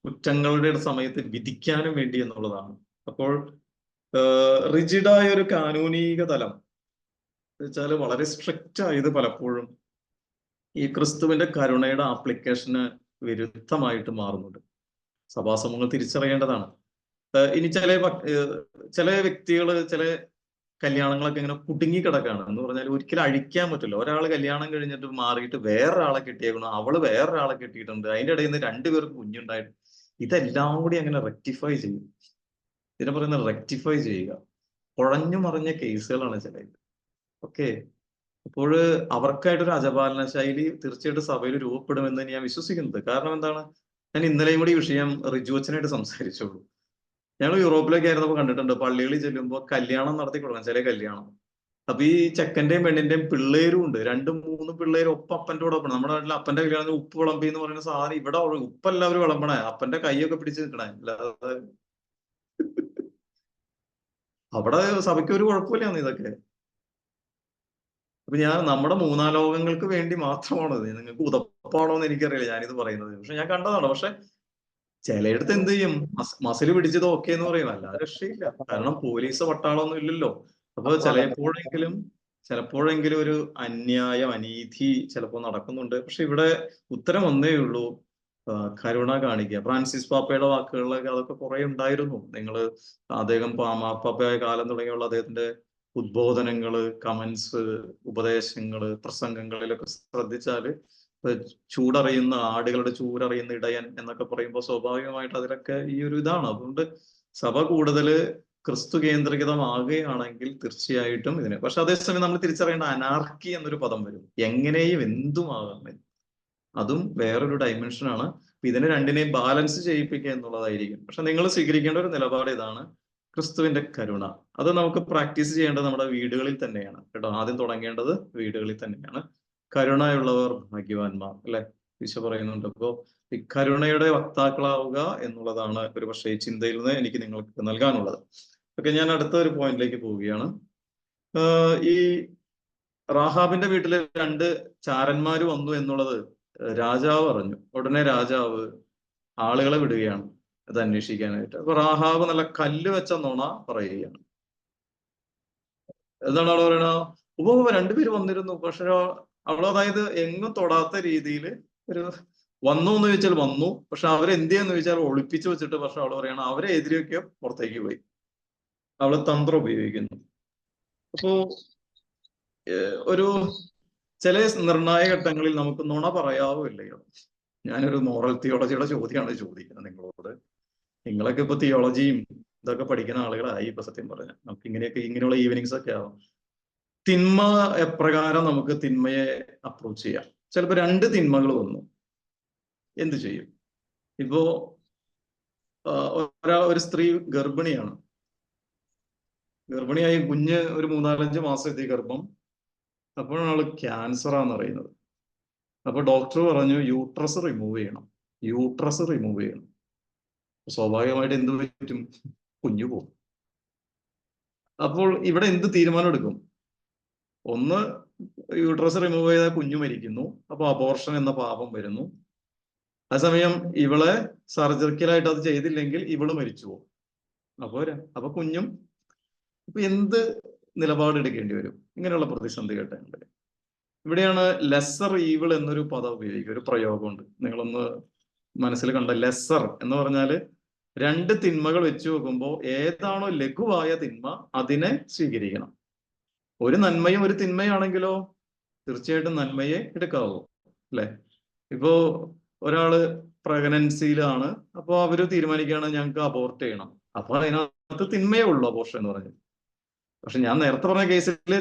കുറ്റങ്ങളുടെ സമയത്ത് വിധിക്കാനും വേണ്ടി എന്നുള്ളതാണ്. അപ്പോൾ റിജിഡായ ഒരു കാനൂനിക തലം വെച്ചാൽ വളരെ സ്ട്രിക്റ്റ് ആയത് പലപ്പോഴും ഈ ക്രിസ്തുവിന്റെ കരുണയുടെ ആപ്ലിക്കേഷന് വിരുദ്ധമായിട്ട് മാറുന്നുണ്ട്. സഭാസമൂഹങ്ങൾ തിരിച്ചറിയേണ്ടതാണ്. ഇനി ചില വ്യക്തികള് ചില കല്യാണങ്ങളൊക്കെ ഇങ്ങനെ കുടുങ്ങി കിടക്കാണ് എന്ന് പറഞ്ഞാൽ ഒരിക്കലും അഴിക്കാൻ പറ്റില്ല. ഒരാൾ കല്യാണം കഴിഞ്ഞിട്ട് മാറിയിട്ട് വേറൊരാളെ കെട്ടിയേക്കണം, അവള് വേറൊരാളെ കെട്ടിയിട്ടുണ്ട്, അതിന്റെ ഇടയിൽ നിന്ന് രണ്ടുപേർക്ക് കുഞ്ഞുണ്ടായിട്ട് ഇതെല്ലാം കൂടി അങ്ങനെ റെക്ടിഫൈ ചെയ്യും. ഇതിനെ പറയുന്നത് റെക്ടിഫൈ ചെയ്യുക. കുഴഞ്ഞു മറിഞ്ഞ കേസുകളാണ് ചിലത്. ഓക്കെ, അപ്പോൾ അവർക്കായിട്ടൊരു അജപാലന ശൈലി തീർച്ചയായിട്ടും സഭയിൽ രൂപപ്പെടുമെന്ന് ഞാൻ വിശ്വസിക്കുന്നത്. കാരണം എന്താണ്, ഞാൻ ഇന്നലെയും കൂടി ഈ വിഷയം റിജുവച്ചനായിട്ട് സംസാരിച്ചോളൂ. ഞങ്ങൾ യൂറോപ്പിലൊക്കെ ആയിരുന്നപ്പോൾ കണ്ടിട്ടുണ്ട്, പള്ളികളിൽ ചെല്ലുമ്പോൾ കല്യാണം നടത്തി കൊടുക്കണം, ചില കല്യാണം. അപ്പൊ ഈ ചെക്കന്റെയും പെണ്ണിന്റെയും പിള്ളേരും ഉണ്ട്, 2-3 പിള്ളേരും ഒപ്പം അപ്പന്റെ കൂടെ ഒപ്പം. നമ്മുടെ നാട്ടിൽ അപ്പന്റെ കല്യാണം ഉപ്പ് വിളമ്പി എന്ന് പറയുന്ന സാധനം ഇവിടെ ഉപ്പെല്ലാവരും വിളമ്പണേ, അപ്പന്റെ കൈയൊക്കെ പിടിച്ച് നിൽക്കണേ. അല്ലാതെ അവിടെ സഭയ്ക്ക് ഒരു കുഴപ്പമില്ലാന്ന് ഇതൊക്കെ. അപ്പൊ നമ്മുടെ 3 ലോകങ്ങൾക്ക് വേണ്ടി മാത്രമാണോ ഇത്? നിങ്ങൾക്ക് ഉതപ്പാണോ എന്ന് എനിക്കറിയില്ല ഞാനിത് പറയുന്നത്. പക്ഷെ ഞാൻ കണ്ടതാണ്. പക്ഷെ ചിലയിടത്ത് എന്ത് ചെയ്യും, മസിൽ പിടിച്ചത് ഓക്കെ എന്ന് പറയും, അല്ലാതെ രക്ഷയില്ല. കാരണം പോലീസ് പട്ടാളമൊന്നും ഇല്ലല്ലോ. അപ്പൊ ചിലപ്പോഴെങ്കിലും ഒരു അന്യായം, അനീതി ചിലപ്പോൾ നടക്കുന്നുണ്ട്. പക്ഷെ ഇവിടെ ഉത്തരം ഒന്നേ ഉള്ളൂ, കരുണ കാണിക്കുക. ഫ്രാൻസിസ് പാപ്പയുടെ വാക്കുകളിലൊക്കെ അതൊക്കെ കുറെ ഉണ്ടായിരുന്നു. അദ്ദേഹം മാർപ്പാപ്പയായ കാലം തുടങ്ങിയുള്ള അദ്ദേഹത്തിന്റെ ഉദ്ബോധനങ്ങള്, കമന്റ്സ്, ഉപദേശങ്ങള്, പ്രസംഗങ്ങളിലൊക്കെ ശ്രദ്ധിച്ചാല് ചൂടറിയുന്ന ആടുകളുടെ ചൂടറിയുന്ന ഇടയൻ എന്നൊക്കെ പറയുമ്പോൾ സ്വാഭാവികമായിട്ട് അതിലൊക്കെ ഈ ഒരു ഇതാണ്. അതുകൊണ്ട് സഭ കൂടുതല് ക്രിസ്തു കേന്ദ്രീകൃതമാകുകയാണെങ്കിൽ തീർച്ചയായിട്ടും ഇതിന്. പക്ഷെ അതേസമയം നമ്മൾ തിരിച്ചറിയേണ്ട അനാർക്കി എന്നൊരു പദം വരും. എങ്ങനെയും എന്തുമാകാം, അതും വേറൊരു ഡയമെൻഷനാണ്. ഇതിനെ രണ്ടിനെയും ബാലൻസ് ചെയ്യിപ്പിക്കുക എന്നുള്ളതായിരിക്കും. പക്ഷെ നിങ്ങൾ സ്വീകരിക്കേണ്ട ഒരു നിലപാട് ഇതാണ്, ക്രിസ്തുവിന്റെ കരുണ. അത് നമുക്ക് പ്രാക്ടീസ് ചെയ്യേണ്ടത് നമ്മുടെ വീടുകളിൽ തന്നെയാണ് കേട്ടോ. ആദ്യം തുടങ്ങേണ്ടത് വീടുകളിൽ തന്നെയാണ്. കരുണയുള്ളവർ ഭാഗ്യവാന്മാർ, അല്ലെ? ഈശോ പറയുന്നുണ്ട്. അപ്പോ ഈ കരുണയുടെ വക്താക്കളാവുക എന്നുള്ളതാണ് ഒരു പക്ഷേ ഈ ചിന്തയിൽ നിന്ന് എനിക്ക് നിങ്ങൾക്ക് നൽകാനുള്ളത്. ഓക്കെ, ഞാൻ അടുത്ത ഒരു പോയിന്റിലേക്ക് പോവുകയാണ്. ഈ റാഹാബിന്റെ വീട്ടില് 2 ചാരന്മാര് വന്നു എന്നുള്ളത് രാജാവ് അറിഞ്ഞു. ഉടനെ രാജാവ് ആളുകളെ വിടുകയാണ് അത് അന്വേഷിക്കാനായിട്ട്. അപ്പൊ റാഹാബ് നല്ല കല്ല് വെച്ച നുണ പറയുകയാണ്. എന്താണ് അവൾ പറയണത്? 2 പേര് വന്നിരുന്നു, പക്ഷെ അവൾ അതായത് എങ്ങും തൊടാത്ത രീതിയിൽ ഒരു വന്നു എന്ന് ചോദിച്ചാൽ വന്നു, പക്ഷെ അവരെന്ത് ചെയ്യാന്ന് ചോദിച്ചാൽ ഒളിപ്പിച്ചു വെച്ചിട്ട്. പക്ഷെ അവൾ പറയണം അവരെ എതിരെയൊക്കെ പുറത്തേക്ക് പോയി. അവള് തന്ത്രം ഉപയോഗിക്കുന്നു. അപ്പോ ഒരു ചില നിർണായക ഘട്ടങ്ങളിൽ നമുക്ക് നുണ പറയാവോ ഇല്ലയോ? ഞാനൊരു മോറൽ തിയോളജിയുടെ ചോദ്യമാണ് ചോദിക്കുന്നത് നിങ്ങളോട്. നിങ്ങളൊക്കെ ഇപ്പൊ തിയോളജിയും ഇതൊക്കെ പഠിക്കുന്ന ആളുകളായി ഇപ്പൊ. സത്യം പറഞ്ഞാൽ നമുക്ക് ഇങ്ങനെയുള്ള ഈവനിങ്സ് ഒക്കെ ആവും. തിന്മ എപ്രകാരം നമുക്ക് തിന്മയെ അപ്രോച്ച് ചെയ്യാം? ചിലപ്പോ 2 തിന്മകൾ വന്നു, എന്ത് ചെയ്യും? ഇപ്പോ ഒരു സ്ത്രീ ഗർഭിണിയാണ്, ഗർഭിണിയായി കുഞ്ഞ് ഒരു 3-4-5 മാസം എത്തി ഗർഭം. അപ്പോഴാണ് അവള് ക്യാൻസറാന്ന് അറിയുന്നത്. അപ്പൊ ഡോക്ടർ പറഞ്ഞു യൂട്രസ് റിമൂവ് ചെയ്യണം. സ്വാഭാവികമായിട്ട് എന്ത് പറ്റും? കുഞ്ഞു പോകും. അപ്പോൾ ഇവിടെ എന്ത് തീരുമാനം എടുക്കും? ഒന്ന്, യൂട്രസ് റിമൂവ് ചെയ്താൽ കുഞ്ഞു മരിക്കുന്നു, അപ്പൊ അബോർഷൻ എന്ന പാപം വരുന്നു. അതേസമയം ഇവളെ സർജിക്കലായിട്ട് അത് ചെയ്തില്ലെങ്കിൽ ഇവള് മരിച്ചു പോകും. അപ്പൊ കുഞ്ഞും. അപ്പൊ എന്ത് നിലപാടെടുക്കേണ്ടി വരും ഇങ്ങനെയുള്ള പ്രതിസന്ധി ഘട്ടങ്ങളിൽ? ഇവിടെയാണ് ലെസർ ഈവിൾ എന്നൊരു പദം ഉപയോഗിക്കുക, ഒരു പ്രയോഗമുണ്ട്. നിങ്ങളൊന്ന് മനസ്സിൽ കണ്ട. ലെസർ എന്ന് പറഞ്ഞാല് 2 തിന്മകൾ വെച്ച് നോക്കുമ്പോൾ ഏതാണോ ലഘുവായ തിന്മ അതിനെ സ്വീകരിക്കണം. ഒരു നന്മയും ഒരു തിന്മയാണെങ്കിലോ തീർച്ചയായിട്ടും നന്മയെ എടുക്കാവൂ, അല്ലെ? ഇപ്പോ ഒരാള് പ്രഗ്നൻസിയിലാണ്, അപ്പൊ അവര് തീരുമാനിക്കുകയാണ് ഞങ്ങൾക്ക് അബോർട്ട് ചെയ്യണം. അപ്പൊ അതിനകത്ത് തിന്മയേ ഉള്ളൂ അബോർഷൻ എന്ന് പറഞ്ഞത്. പക്ഷെ ഞാൻ നേരത്തെ പറഞ്ഞ കേസിൽ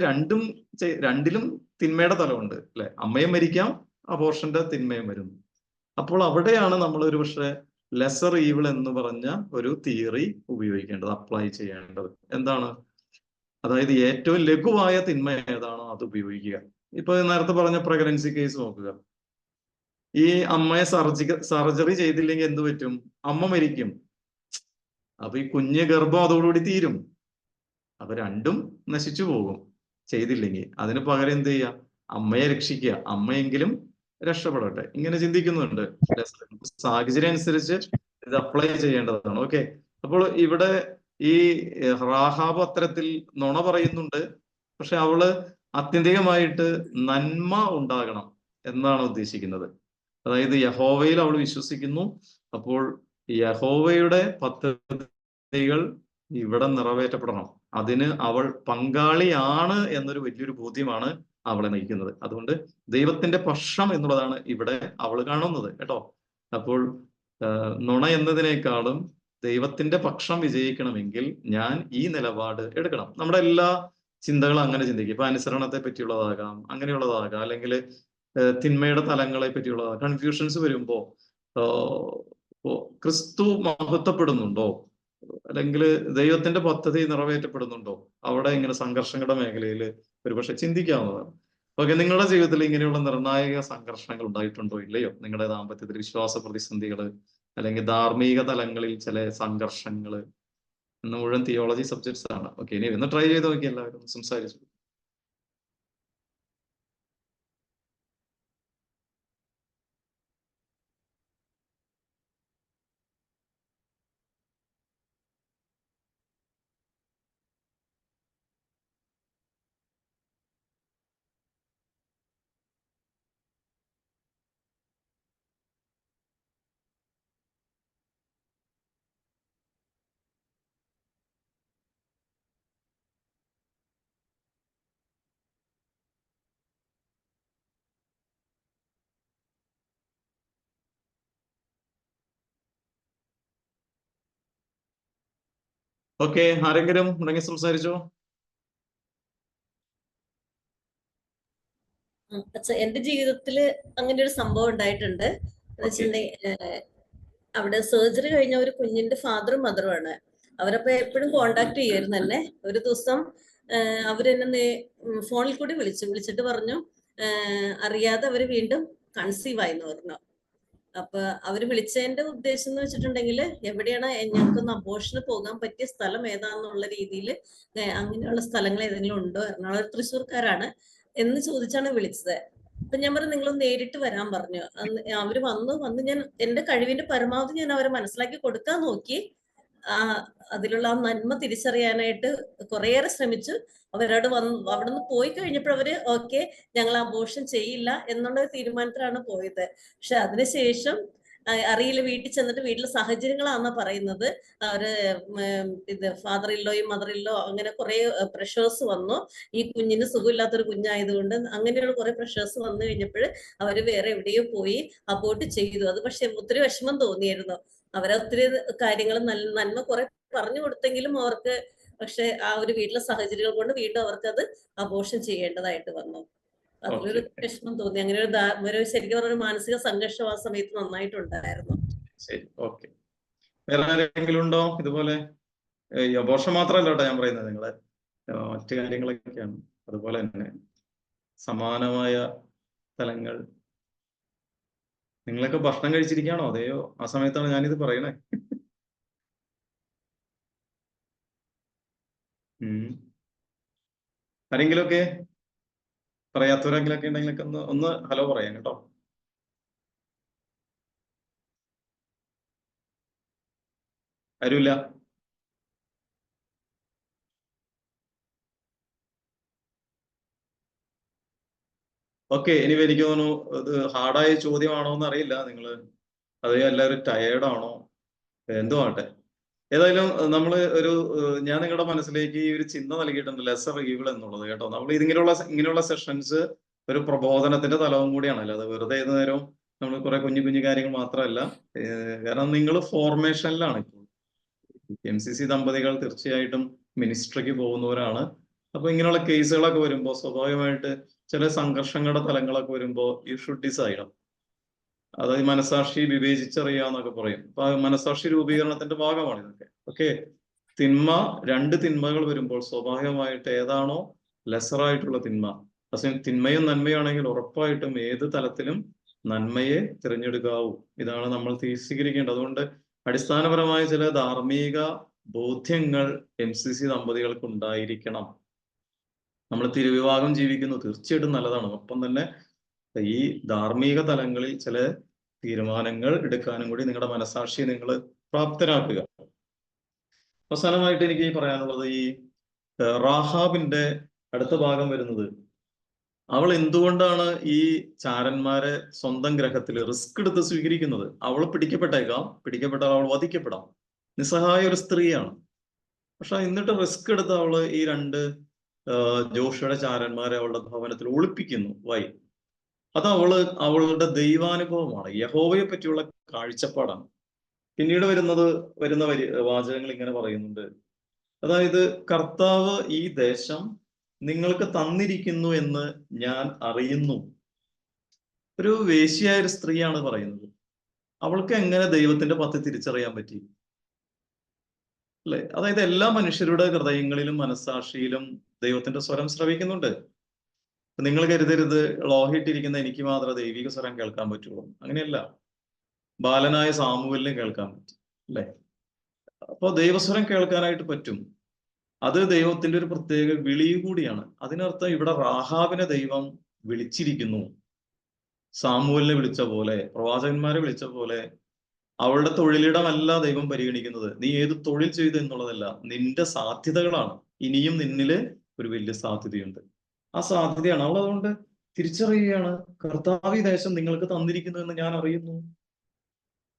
രണ്ടിലും തിന്മയുടെ തലമുണ്ട്, അല്ലെ? അമ്മയും മരിക്കാം, അബോർഷന്റെ തിന്മയും വരുന്നു. അപ്പോൾ അവിടെയാണ് നമ്മൾ ഒരു പക്ഷെ ലെസർ ഈവിൾ എന്ന് പറഞ്ഞ ഒരു തിയറി ഉപയോഗിക്കേണ്ടത്, അപ്ലൈ ചെയ്യേണ്ടത്. എന്താണ്? അതായത് ഏറ്റവും ലഘുവായ തിന്മ ഏതാണോ അത് ഉപയോഗിക്കുക. ഇപ്പൊ നേരത്തെ പറഞ്ഞ പ്രഗ്നൻസി കേസ് നോക്കുക. ഈ അമ്മയെ സർജറി ചെയ്തില്ലെങ്കിൽ എന്ത് പറ്റും? അമ്മ മരിക്കും. അപ്പൊ ഈ കുഞ്ഞ് ഗർഭം അതോടുകൂടി തീരും. അപ്പൊ രണ്ടും നശിച്ചു പോകും ചെയ്തില്ലെങ്കിൽ. അതിന് പകരം എന്ത് ചെയ്യുക? അമ്മയെ രക്ഷിക്കുക, അമ്മയെങ്കിലും രക്ഷപ്പെടട്ടെ. ഇങ്ങനെ ചിന്തിക്കുന്നുണ്ട്. സാഹചര്യം അനുസരിച്ച് ഇത് അപ്ലൈ ചെയ്യേണ്ടതാണ്. ഓക്കെ. അപ്പോൾ ഇവിടെ ഈ റാഹാബ് അത്തരത്തിൽ നുണ പറയുന്നുണ്ട്. പക്ഷെ അവള് ആത്യന്തികമായിട്ട് നന്മ ഉണ്ടാകണം എന്നാണ് ഉദ്ദേശിക്കുന്നത്. അതായത് യഹോവയിൽ അവൾ വിശ്വസിക്കുന്നു. അപ്പോൾ യഹോവയുടെ പദ്ധതികൾ ഇവിടെ നിറവേറ്റപ്പെടണം. അതിന് അവൾ പങ്കാളിയാണ് എന്നൊരു വലിയൊരു ബോധ്യമാണ് അവളെ നയിക്കുന്നത്. അതുകൊണ്ട് ദൈവത്തിന്റെ പക്ഷം എന്നുള്ളതാണ് ഇവിടെ അവൾ കാണുന്നത് കേട്ടോ. അപ്പോൾ നുണ എന്നതിനേക്കാളും ദൈവത്തിന്റെ പക്ഷം വിജയിക്കണമെങ്കിൽ ഞാൻ ഈ നിലപാട് എടുക്കണം. നമ്മുടെ എല്ലാ ചിന്തകളും അങ്ങനെ ചിന്തിക്കും. ഇപ്പൊ അനുസരണത്തെ പറ്റിയുള്ളതാകാം, അങ്ങനെയുള്ളതാകാം, അല്ലെങ്കിൽ തിന്മയുടെ തലങ്ങളെ പറ്റിയുള്ളതാകാം. കൺഫ്യൂഷൻസ് വരുമ്പോ ക്രിസ്തു മഹത്വപ്പെടുന്നുണ്ടോ, അല്ലെങ്കിൽ ദൈവത്തിന്റെ പദ്ധതി നിറവേറ്റപ്പെടുന്നുണ്ടോ, അവിടെ ഇങ്ങനെ സംഘർഷങ്ങളുടെ മേഖലയിൽ ഒരുപക്ഷെ ചിന്തിക്കാവുന്നതാണ്. ഓക്കെ. നിങ്ങളുടെ ജീവിതത്തിൽ ഇങ്ങനെയുള്ള നിർണായക സംഘർഷങ്ങൾ ഉണ്ടായിട്ടുണ്ടോ ഇല്ലയോ? നിങ്ങളുടെ ദാമ്പത്യത്തിൽ വിശ്വാസ പ്രതിസന്ധികൾ, അല്ലെങ്കിൽ ധാർമ്മിക തലങ്ങളിൽ ചില സംഘർഷങ്ങൾ, ഇന്ന് മുഴുവൻ തിയോളജി സബ്ജക്ട്സ് ആണ്. ഓക്കെ. ഇനി ഒന്ന് ട്രൈ ചെയ്ത് നോക്കി, എല്ലാവരും സംസാരിച്ചു. ഓക്കെ. ആരെങ്കിലും ഉണ്ടെങ്കിൽ സംസാരിച്ചോ. അച്ഛാ, എന്റെ ജീവിതത്തില് അങ്ങനെ ഒരു സംഭവം ഉണ്ടായിട്ടുണ്ട്. എന്ന് വെച്ചിട്ടുണ്ടെങ്കിൽ അവിടെ സർജറി കഴിഞ്ഞ ഒരു കുഞ്ഞിന്റെ ഫാദറും മദറും ആണ്. അവരപ്പോ എപ്പോഴും കോണ്ടാക്ട് ചെയ്യുമായിരുന്നു എന്നെ. ഒരു ദിവസം അവരെന്നെ ഫോണിൽ കൂടി വിളിച്ചിട്ട് പറഞ്ഞു അറിയാതെ അവര് വീണ്ടും കൺസീവ് ആയിന്ന് പറഞ്ഞു. അപ്പൊ അവര് വിളിച്ചതിന്റെ ഉദ്ദേശം എന്ന് വെച്ചിട്ടുണ്ടെങ്കിൽ എവിടെയാണ് ഞങ്ങൾക്കൊന്ന് അബോർഷന് പോകാൻ പറ്റിയ സ്ഥലം ഏതാന്നുള്ള രീതിയിൽ, അങ്ങനെയുള്ള സ്ഥലങ്ങൾ ഏതെങ്കിലും ഉണ്ടോ, എറണാകുളം തൃശ്ശൂർക്കാരാണ് എന്ന് ചോദിച്ചാണ് വിളിച്ചത്. അപ്പൊ ഞാൻ പറഞ്ഞു നിങ്ങളൊന്ന് നേരിട്ട് വരാൻ പറഞ്ഞു. അവര് വന്ന് ഞാൻ എന്റെ കഴിവിന്റെ പരമാവധി ഞാൻ അവരെ മനസ്സിലാക്കി കൊടുക്കാൻ നോക്കി. അതിലുള്ള ആ നന്മ തിരിച്ചറിയാനായിട്ട് കുറേയേറെ ശ്രമിച്ചു. അവരോട് അവിടെ നിന്ന് പോയി കഴിഞ്ഞപ്പോൾ അവര് ഓക്കെ, ഞങ്ങൾ അബോർഷൻ ചെയ്യില്ല എന്നുള്ള തീരുമാനത്തിലാണ് പോയത്. പക്ഷെ അതിനുശേഷം അറിയില്ല, വീട്ടിൽ ചെന്നിട്ട് വീട്ടിലെ സാഹചര്യങ്ങളാണെന്നാ പറയുന്നത്. അവര് ഇത് ഫാദർ ഇല്ലോയും മദർ ഇല്ലോ അങ്ങനെ കുറെ പ്രഷേഴ്സ് വന്നു. ഈ കുഞ്ഞിന് സുഖമില്ലാത്തൊരു കുഞ്ഞായതുകൊണ്ട് അങ്ങനെയുള്ള കുറെ പ്രഷേഴ്സ് വന്നു കഴിഞ്ഞപ്പോൾ അവര് വേറെ എവിടെയോ പോയി അബോർട്ട് ചെയ്തു. അത് പക്ഷെ ഒത്തിരി വിഷമം തോന്നിയിരുന്നു. അവരെ ഒത്തിരി കാര്യങ്ങൾ നന്മ കുറെ പറഞ്ഞു കൊടുത്തെങ്കിലും അവർക്ക് പക്ഷെ ആ ഒരു വീട്ടിലെ സാഹചര്യങ്ങൾ കൊണ്ട് വീണ്ടും അവർക്ക് അത് അബോർഷൻ ചെയ്യേണ്ടതായിട്ട് വന്നു. അതിലൊരു വിഷമം തോന്നി. അങ്ങനെ ഒരു ശരിക്കും പറഞ്ഞ മാനസിക സംഘർഷം ആ സമയത്ത് നന്നായിട്ടുണ്ടായിരുന്നു. ശരി. ഓക്കെ. വേറെ ആരെങ്കിലും ഉണ്ടോ ഇതുപോലെ? അബോർഷൻ മാത്രമല്ല കേട്ടോ ഞാൻ പറയുന്നത്, നിങ്ങളെ മറ്റു കാര്യങ്ങളൊക്കെയാണ് അതുപോലെ തന്നെ സമാനമായ തലങ്ങൾ. നിങ്ങളൊക്കെ ഭക്ഷണം കഴിച്ചിരിക്കുകയാണോ, അതെയോ ആ സമയത്താണ് ഞാനിത് പറയണേ? ആരെങ്കിലുമൊക്കെ പറയാത്തവരെങ്കിലൊക്കെ ഉണ്ടെങ്കിലൊക്കെ ഒന്ന് ഹലോ പറയാം കേട്ടോ. ആരുമില്ല? ഓക്കെ. ഇനി എനിക്ക് തോന്നുന്നു ഇത് ഹാർഡായ ചോദ്യമാണോ എന്ന് അറിയില്ല. നിങ്ങള് അതേ എല്ലാവരും ടയേർഡാണോ എന്തോ ആട്ടെ. ഏതായാലും നമ്മൾ ഞാൻ നിങ്ങളുടെ മനസ്സിലേക്ക് ഈ ഒരു ചിന്ത നൽകിയിട്ടുണ്ട്, ലെസർ ഈവിൾ എന്നുള്ളത് കേട്ടോ. നമ്മൾ ഇങ്ങനെയുള്ള സെഷൻസ് ഒരു പ്രബോധനത്തിന്റെ തലവും കൂടിയാണ്. അല്ലാതെ വെറുതെ ഏത് നേരവും നമ്മൾ കുറെ കുഞ്ഞു കാര്യങ്ങൾ മാത്രമല്ല. കാരണം നിങ്ങൾ ഫോർമേഷനിലാണ് ഇപ്പോൾ. MCC ദമ്പതികൾ തീർച്ചയായിട്ടും മിനിസ്ട്രിക്ക് പോകുന്നവരാണ്. അപ്പൊ ഇങ്ങനെയുള്ള കേസുകളൊക്കെ വരുമ്പോൾ സ്വാഭാവികമായിട്ട് ചില സംഘർഷങ്ങളുടെ തലങ്ങളൊക്കെ വരുമ്പോൾ യു ഷുഡ് ഡിസൈഡ്. അതായത് മനസാക്ഷി വിവേചിച്ചറിയാന്നൊക്കെ പറയും. അപ്പൊ മനസാക്ഷി രൂപീകരണത്തിന്റെ ഭാഗമാണ് ഇതൊക്കെ. ഓക്കെ. രണ്ട് തിന്മകൾ വരുമ്പോൾ സ്വാഭാവികമായിട്ട് ഏതാണോ ലെസറായിട്ടുള്ള തിന്മ, പക്ഷേ തിന്മയും നന്മയാണെങ്കിൽ ഉറപ്പായിട്ടും ഏത് തലത്തിലും നന്മയെ തിരഞ്ഞെടുക്കാവൂ. ഇതാണ് നമ്മൾ സ്വീകരിക്കേണ്ടത്. അതുകൊണ്ട് അടിസ്ഥാനപരമായ ചില ധാർമ്മിക ബോധ്യങ്ങൾ MCC ദമ്പതികൾക്ക് ഉണ്ടായിരിക്കണം. നമ്മൾ തിരുവിവാഹം ജീവിക്കുന്നു, തീർച്ചയായിട്ടും നല്ലതാണ്. ഒപ്പം തന്നെ ഈ ധാർമ്മിക തലങ്ങളിൽ ചില തീരുമാനങ്ങൾ എടുക്കാനും കൂടി നിങ്ങളുടെ മനസാക്ഷിയെ നിങ്ങൾ പ്രാപ്തരാക്കുക. അവസാനമായിട്ട് എനിക്ക് പറയാനുള്ളത് ഈ റാഹാബിന്റെ അടുത്ത ഭാഗം വരുന്നത്, അവൾ എന്തുകൊണ്ടാണ് ഈ ചാരന്മാരെ സ്വന്തം ഗ്രഹത്തിൽ റിസ്ക് എടുത്ത് സ്വീകരിക്കുന്നത്? അവൾ പിടിക്കപ്പെട്ടേക്കാം, പിടിക്കപ്പെട്ടാൽ അവൾ വധിക്കപ്പെടാം, നിസ്സഹായ ഒരു സ്ത്രീയാണ്. പക്ഷെ എന്നിട്ട് റിസ്ക് എടുത്ത് അവള് ഈ 2 ജോഷുവയുടെ ചാരന്മാരെ അവളുടെ ഭവനത്തിൽ ഒളിപ്പിക്കുന്നു. വൈ? അത് അവളുടെ ദൈവാനുഭവമാണ്, യഹോവയെ പറ്റിയുള്ള കാഴ്ചപ്പാടാണ്. പിന്നീട് വരുന്ന വാചകങ്ങൾ ഇങ്ങനെ പറയുന്നുണ്ട്, അതായത് കർത്താവ് ഈ ദേശം നിങ്ങൾക്ക് തന്നിരിക്കുന്നു എന്ന് ഞാൻ അറിയുന്നു. ഒരു വേശ്യയായ ഒരു സ്ത്രീയാണ് പറയുന്നത്. അവൾക്ക് എങ്ങനെ ദൈവത്തിന്റെ പത്ത് തിരിച്ചറിയാൻ പറ്റി? അല്ലെ? അതായത് എല്ലാ മനുഷ്യരുടെ ഹൃദയങ്ങളിലും മനസ്സാക്ഷിയിലും ദൈവത്തിന്റെ സ്വരം ശ്രവിക്കുന്നുണ്ട്. നിങ്ങൾ കരുതരുത് ലോഹിട്ടിരിക്കുന്ന എനിക്ക് മാത്രമേ ദൈവിക സ്വരം കേൾക്കാൻ പറ്റുള്ളൂ. അങ്ങനെയല്ല, ബാലനായ സാമുവലിനെ കേൾക്കാൻ പറ്റും. അല്ലെ? അപ്പൊ ദൈവസ്വരം കേൾക്കാനായിട്ട് പറ്റും. അത് ദൈവത്തിന്റെ ഒരു പ്രത്യേക വിളി കൂടിയാണ്. അതിനർത്ഥം ഇവിടെ റാഹാബിനെ ദൈവം വിളിച്ചിരിക്കുന്നു. സാമുവലിനെ വിളിച്ച പോലെ, പ്രവാചകന്മാരെ വിളിച്ച പോലെ. അവളുടെ തൊഴിലിടമല്ല ദൈവം പരിഗണിക്കുന്നത്, നീ ഏത് തൊഴിൽ ചെയ്തു എന്നുള്ളതല്ല, നിന്റെ സാധ്യതകളാണ്. ഇനിയും നിന്നില് ഒരു വലിയ സാധ്യതയുണ്ട്. ആ സാധ്യതയാണ് അവൾ അതുകൊണ്ട് തിരിച്ചറിയുകയാണ്, കർത്താവ് ഈ ദേശം നിങ്ങൾക്ക് തന്നിരിക്കുന്നു എന്ന് ഞാൻ അറിയുന്നു.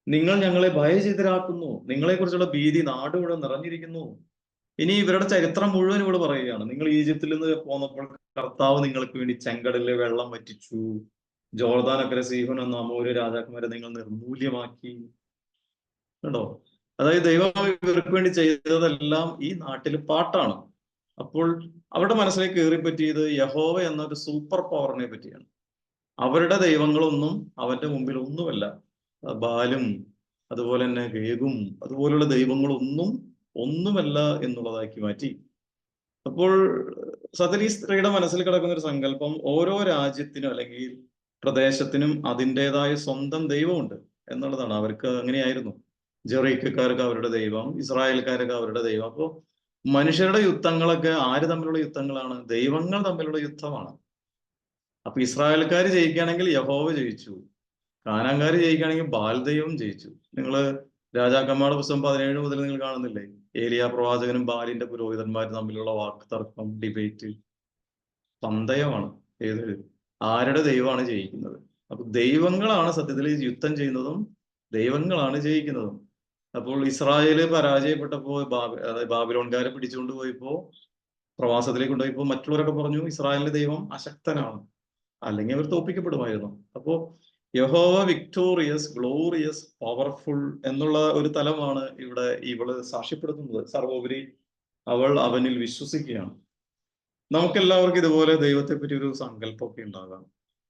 നിങ്ങൾ ഞങ്ങളെ ഭയചിതരാക്കുന്നു, നിങ്ങളെ കുറിച്ചുള്ള ഭീതി നാട് മുഴുവൻ നിറഞ്ഞിരിക്കുന്നു. ഇനി ഇവരുടെ ചരിത്രം മുഴുവൻ ഇവിടെ പറയുകയാണ്. നിങ്ങൾ ഈജിപ്തിൽ നിന്ന് പോന്നപ്പോൾ കർത്താവ് നിങ്ങൾക്ക് വേണ്ടി ചെങ്കടലിലെ വെള്ളം വറ്റിച്ചു, ജോർദാനക്കര സീഹോൻ എന്ന അമോര്യ രാജാക്കന്മാരെ നിങ്ങൾ നിർമൂല്യമാക്കി. കണ്ടോ? അതായത് ദൈവം ഇവർക്ക് വേണ്ടി ചെയ്തതെല്ലാം ഈ നാട്ടിൽ പാട്ടാണ്. അപ്പോൾ അവരുടെ മനസ്സിലേക്ക് കയറിപ്പറ്റിയത് യഹോവ എന്നൊരു സൂപ്പർ പവറിനെ പറ്റിയാണ്. അവരുടെ ദൈവങ്ങളൊന്നും അവന്റെ മുമ്പിൽ ഒന്നുമല്ല. ബാലും അതുപോലെ തന്നെ ഗേഗും അതുപോലുള്ള ഒന്നുമല്ല എന്നുള്ളതാക്കി മാറ്റി. അപ്പോൾ സത്യത്തിൽ ഈ സ്ത്രീയുടെ മനസ്സിൽ കിടക്കുന്ന ഒരു സങ്കല്പം, ഓരോ രാജ്യത്തിനും അല്ലെങ്കിൽ പ്രദേശത്തിനും അതിൻ്റെതായ സ്വന്തം ദൈവമുണ്ട് എന്നുള്ളതാണ്. അവർക്ക് അങ്ങനെയായിരുന്നു. ജെറീക്കക്കാർക്ക് അവരുടെ ദൈവം, ഇസ്രായേൽക്കാർക്ക് അവരുടെ ദൈവം. അപ്പോൾ മനുഷ്യരുടെ യുദ്ധങ്ങളൊക്കെ ആര് തമ്മിലുള്ള യുദ്ധങ്ങളാണ്? ദൈവങ്ങൾ തമ്മിലുള്ള യുദ്ധമാണ്. അപ്പൊ ഇസ്രായേൽക്കാർ ജയിക്കുകയാണെങ്കിൽ യഹോവ ജയിച്ചു, കാനാൻകാർ ജയിക്കുകയാണെങ്കിൽ ബാൽ ദൈവം ജയിച്ചു. നിങ്ങൾ രാജാക്കന്മാരുടെ പുസ്തകം 17 മുതൽ നിങ്ങൾ കാണുന്നില്ലേ? ഏലിയ പ്രവാചകനും ബാലിന്റെ പുരോഹിതന്മാരും തമ്മിലുള്ള വാക്ക് തർക്കം, ഡിബേറ്റ്, പന്തയമാണ്. ഏത് ആരുടെ ദൈവമാണ് ജയിക്കുന്നത്? അപ്പൊ ദൈവങ്ങളാണ് സത്യത്തിൽ യുദ്ധം ചെയ്യുന്നതും ദൈവങ്ങളാണ് ജയിക്കുന്നതും. അപ്പോൾ ഇസ്രായേല് പരാജയപ്പെട്ടപ്പോ അതായത് ബാബിലോൺകാരെ പിടിച്ചുകൊണ്ട് പോയപ്പോ, പ്രവാസത്തിലേക്ക് കൊണ്ടുപോയപ്പോ മറ്റുള്ളവരൊക്കെ പറഞ്ഞു ഇസ്രായേലിന്റെ ദൈവം അശക്തനാണ്, അല്ലെങ്കിൽ അവർ തോപ്പിക്കപ്പെടുമായിരുന്നു. അപ്പോ യഹോവ വിക്ടോറിയസ്, ഗ്ലോറിയസ്, പവർഫുൾ എന്നുള്ള ഒരു തലമാണ് ഇവിടെ ഇവള് സാക്ഷ്യപ്പെടുത്തുന്നത്. സർവോപരി അവൾ അവനിൽ വിശ്വസിക്കുകയാണ്. നമുക്കെല്ലാവർക്കും ഇതുപോലെ ദൈവത്തെ പറ്റി ഒരു സങ്കല്പമൊക്കെ ഉണ്ടാകാം,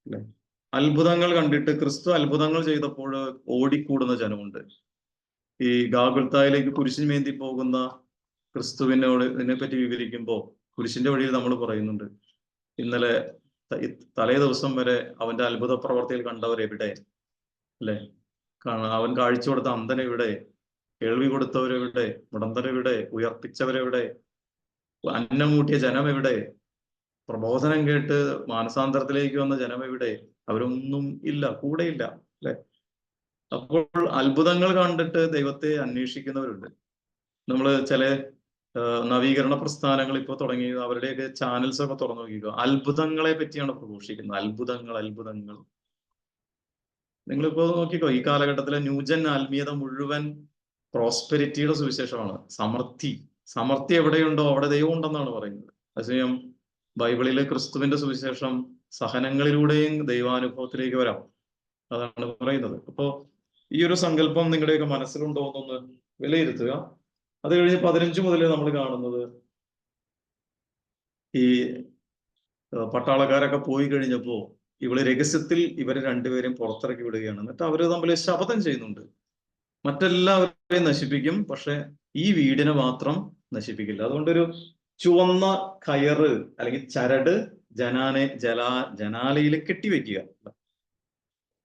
അല്ലെ? അത്ഭുതങ്ങൾ കണ്ടിട്ട്, ക്രിസ്തു അത്ഭുതങ്ങൾ ചെയ്തപ്പോൾ ഓടിക്കൂടുന്ന ജനമുണ്ട്. ഈ ഗാഗുൽത്തായിലേക്ക് കുരിശിന് മേന്തി പോകുന്ന ക്രിസ്തുവിനോട് ഇതിനെപ്പറ്റി വിവരിക്കുമ്പോൾ കുരിശിന്റെ വഴിയിൽ നമ്മൾ പറയുന്നുണ്ട്, ഇന്നലെ തലേ ദിവസം വരെ അവന്റെ അത്ഭുത പ്രവർത്തിയിൽ കണ്ടവരെവിടെ? അല്ലെ? അവൻ കാഴ്ച കൊടുത്ത അന്ധനെവിടെ? കേൾവി കൊടുത്തവരെവിടെ? മുടന്തരെവിടെ? ഉയർപ്പിച്ചവരെവിടെ? അന്നം മൂട്ടിയ ജനം എവിടെ? പ്രബോധനം കേട്ട് മാനസാന്തരത്തിലേക്ക് വന്ന ജനം എവിടെ? അവരൊന്നും ഇല്ല, കൂടെയില്ല, അല്ലെ? അപ്പോൾ അത്ഭുതങ്ങൾ കണ്ടിട്ട് ദൈവത്തെ അന്വേഷിക്കുന്നവരുണ്ട്. നമ്മൾ ചില നവീകരണ പ്രസ്ഥാനങ്ങൾ ഇപ്പോൾ തുടങ്ങി, അവരുടെയൊക്കെ ചാനൽസ് ഒക്കെ തുറന്നു നോക്കിക്കുക, അത്ഭുതങ്ങളെ പറ്റിയാണ് പ്രഘോഷിക്കുന്നത്. അത്ഭുതങ്ങൾ. നിങ്ങളിപ്പോ നോക്കിക്കോ, ഈ കാലഘട്ടത്തിലെ ന്യൂജൻ ആത്മീയത മുഴുവൻ പ്രോസ്പെരിറ്റിയുടെ സുവിശേഷമാണ്. സമൃദ്ധി എവിടെയുണ്ടോ അവിടെ ദൈവം ഉണ്ടെന്നാണ് പറയുന്നത്. അതേസമയം ബൈബിളിലെ ക്രിസ്തുവിന്റെ സുവിശേഷം സഹനങ്ങളിലൂടെയും ദൈവാനുഭവത്തിലേക്ക് വരാം, അതാണ് പറയുന്നത്. അപ്പോ ഈ ഒരു സങ്കല്പം നിങ്ങളുടെയൊക്കെ മനസ്സിലുണ്ടോ എന്നൊന്ന് വിലയിരുത്തുക. അത് കഴിഞ്ഞ് 15 മുതൽ നമ്മൾ കാണുന്നത്, ഈ പട്ടാളക്കാരൊക്കെ പോയി കഴിഞ്ഞപ്പോ ഇവള് രഹസ്യത്തിൽ ഇവരെ രണ്ടുപേരെയും പുറത്തിറക്കി വിടുകയാണ്. എന്നിട്ട് അവര് തമ്മിൽ ശപഥം ചെയ്യുന്നുണ്ട്, മറ്റെല്ലാവരെയും നശിപ്പിക്കും, പക്ഷെ ഈ വീടിനെ മാത്രം നശിപ്പിക്കില്ല. അതുകൊണ്ടൊരു ചുവന്ന കയറ് അല്ലെങ്കിൽ ചരട് ജനാലയിൽ കെട്ടിവെക്കുക.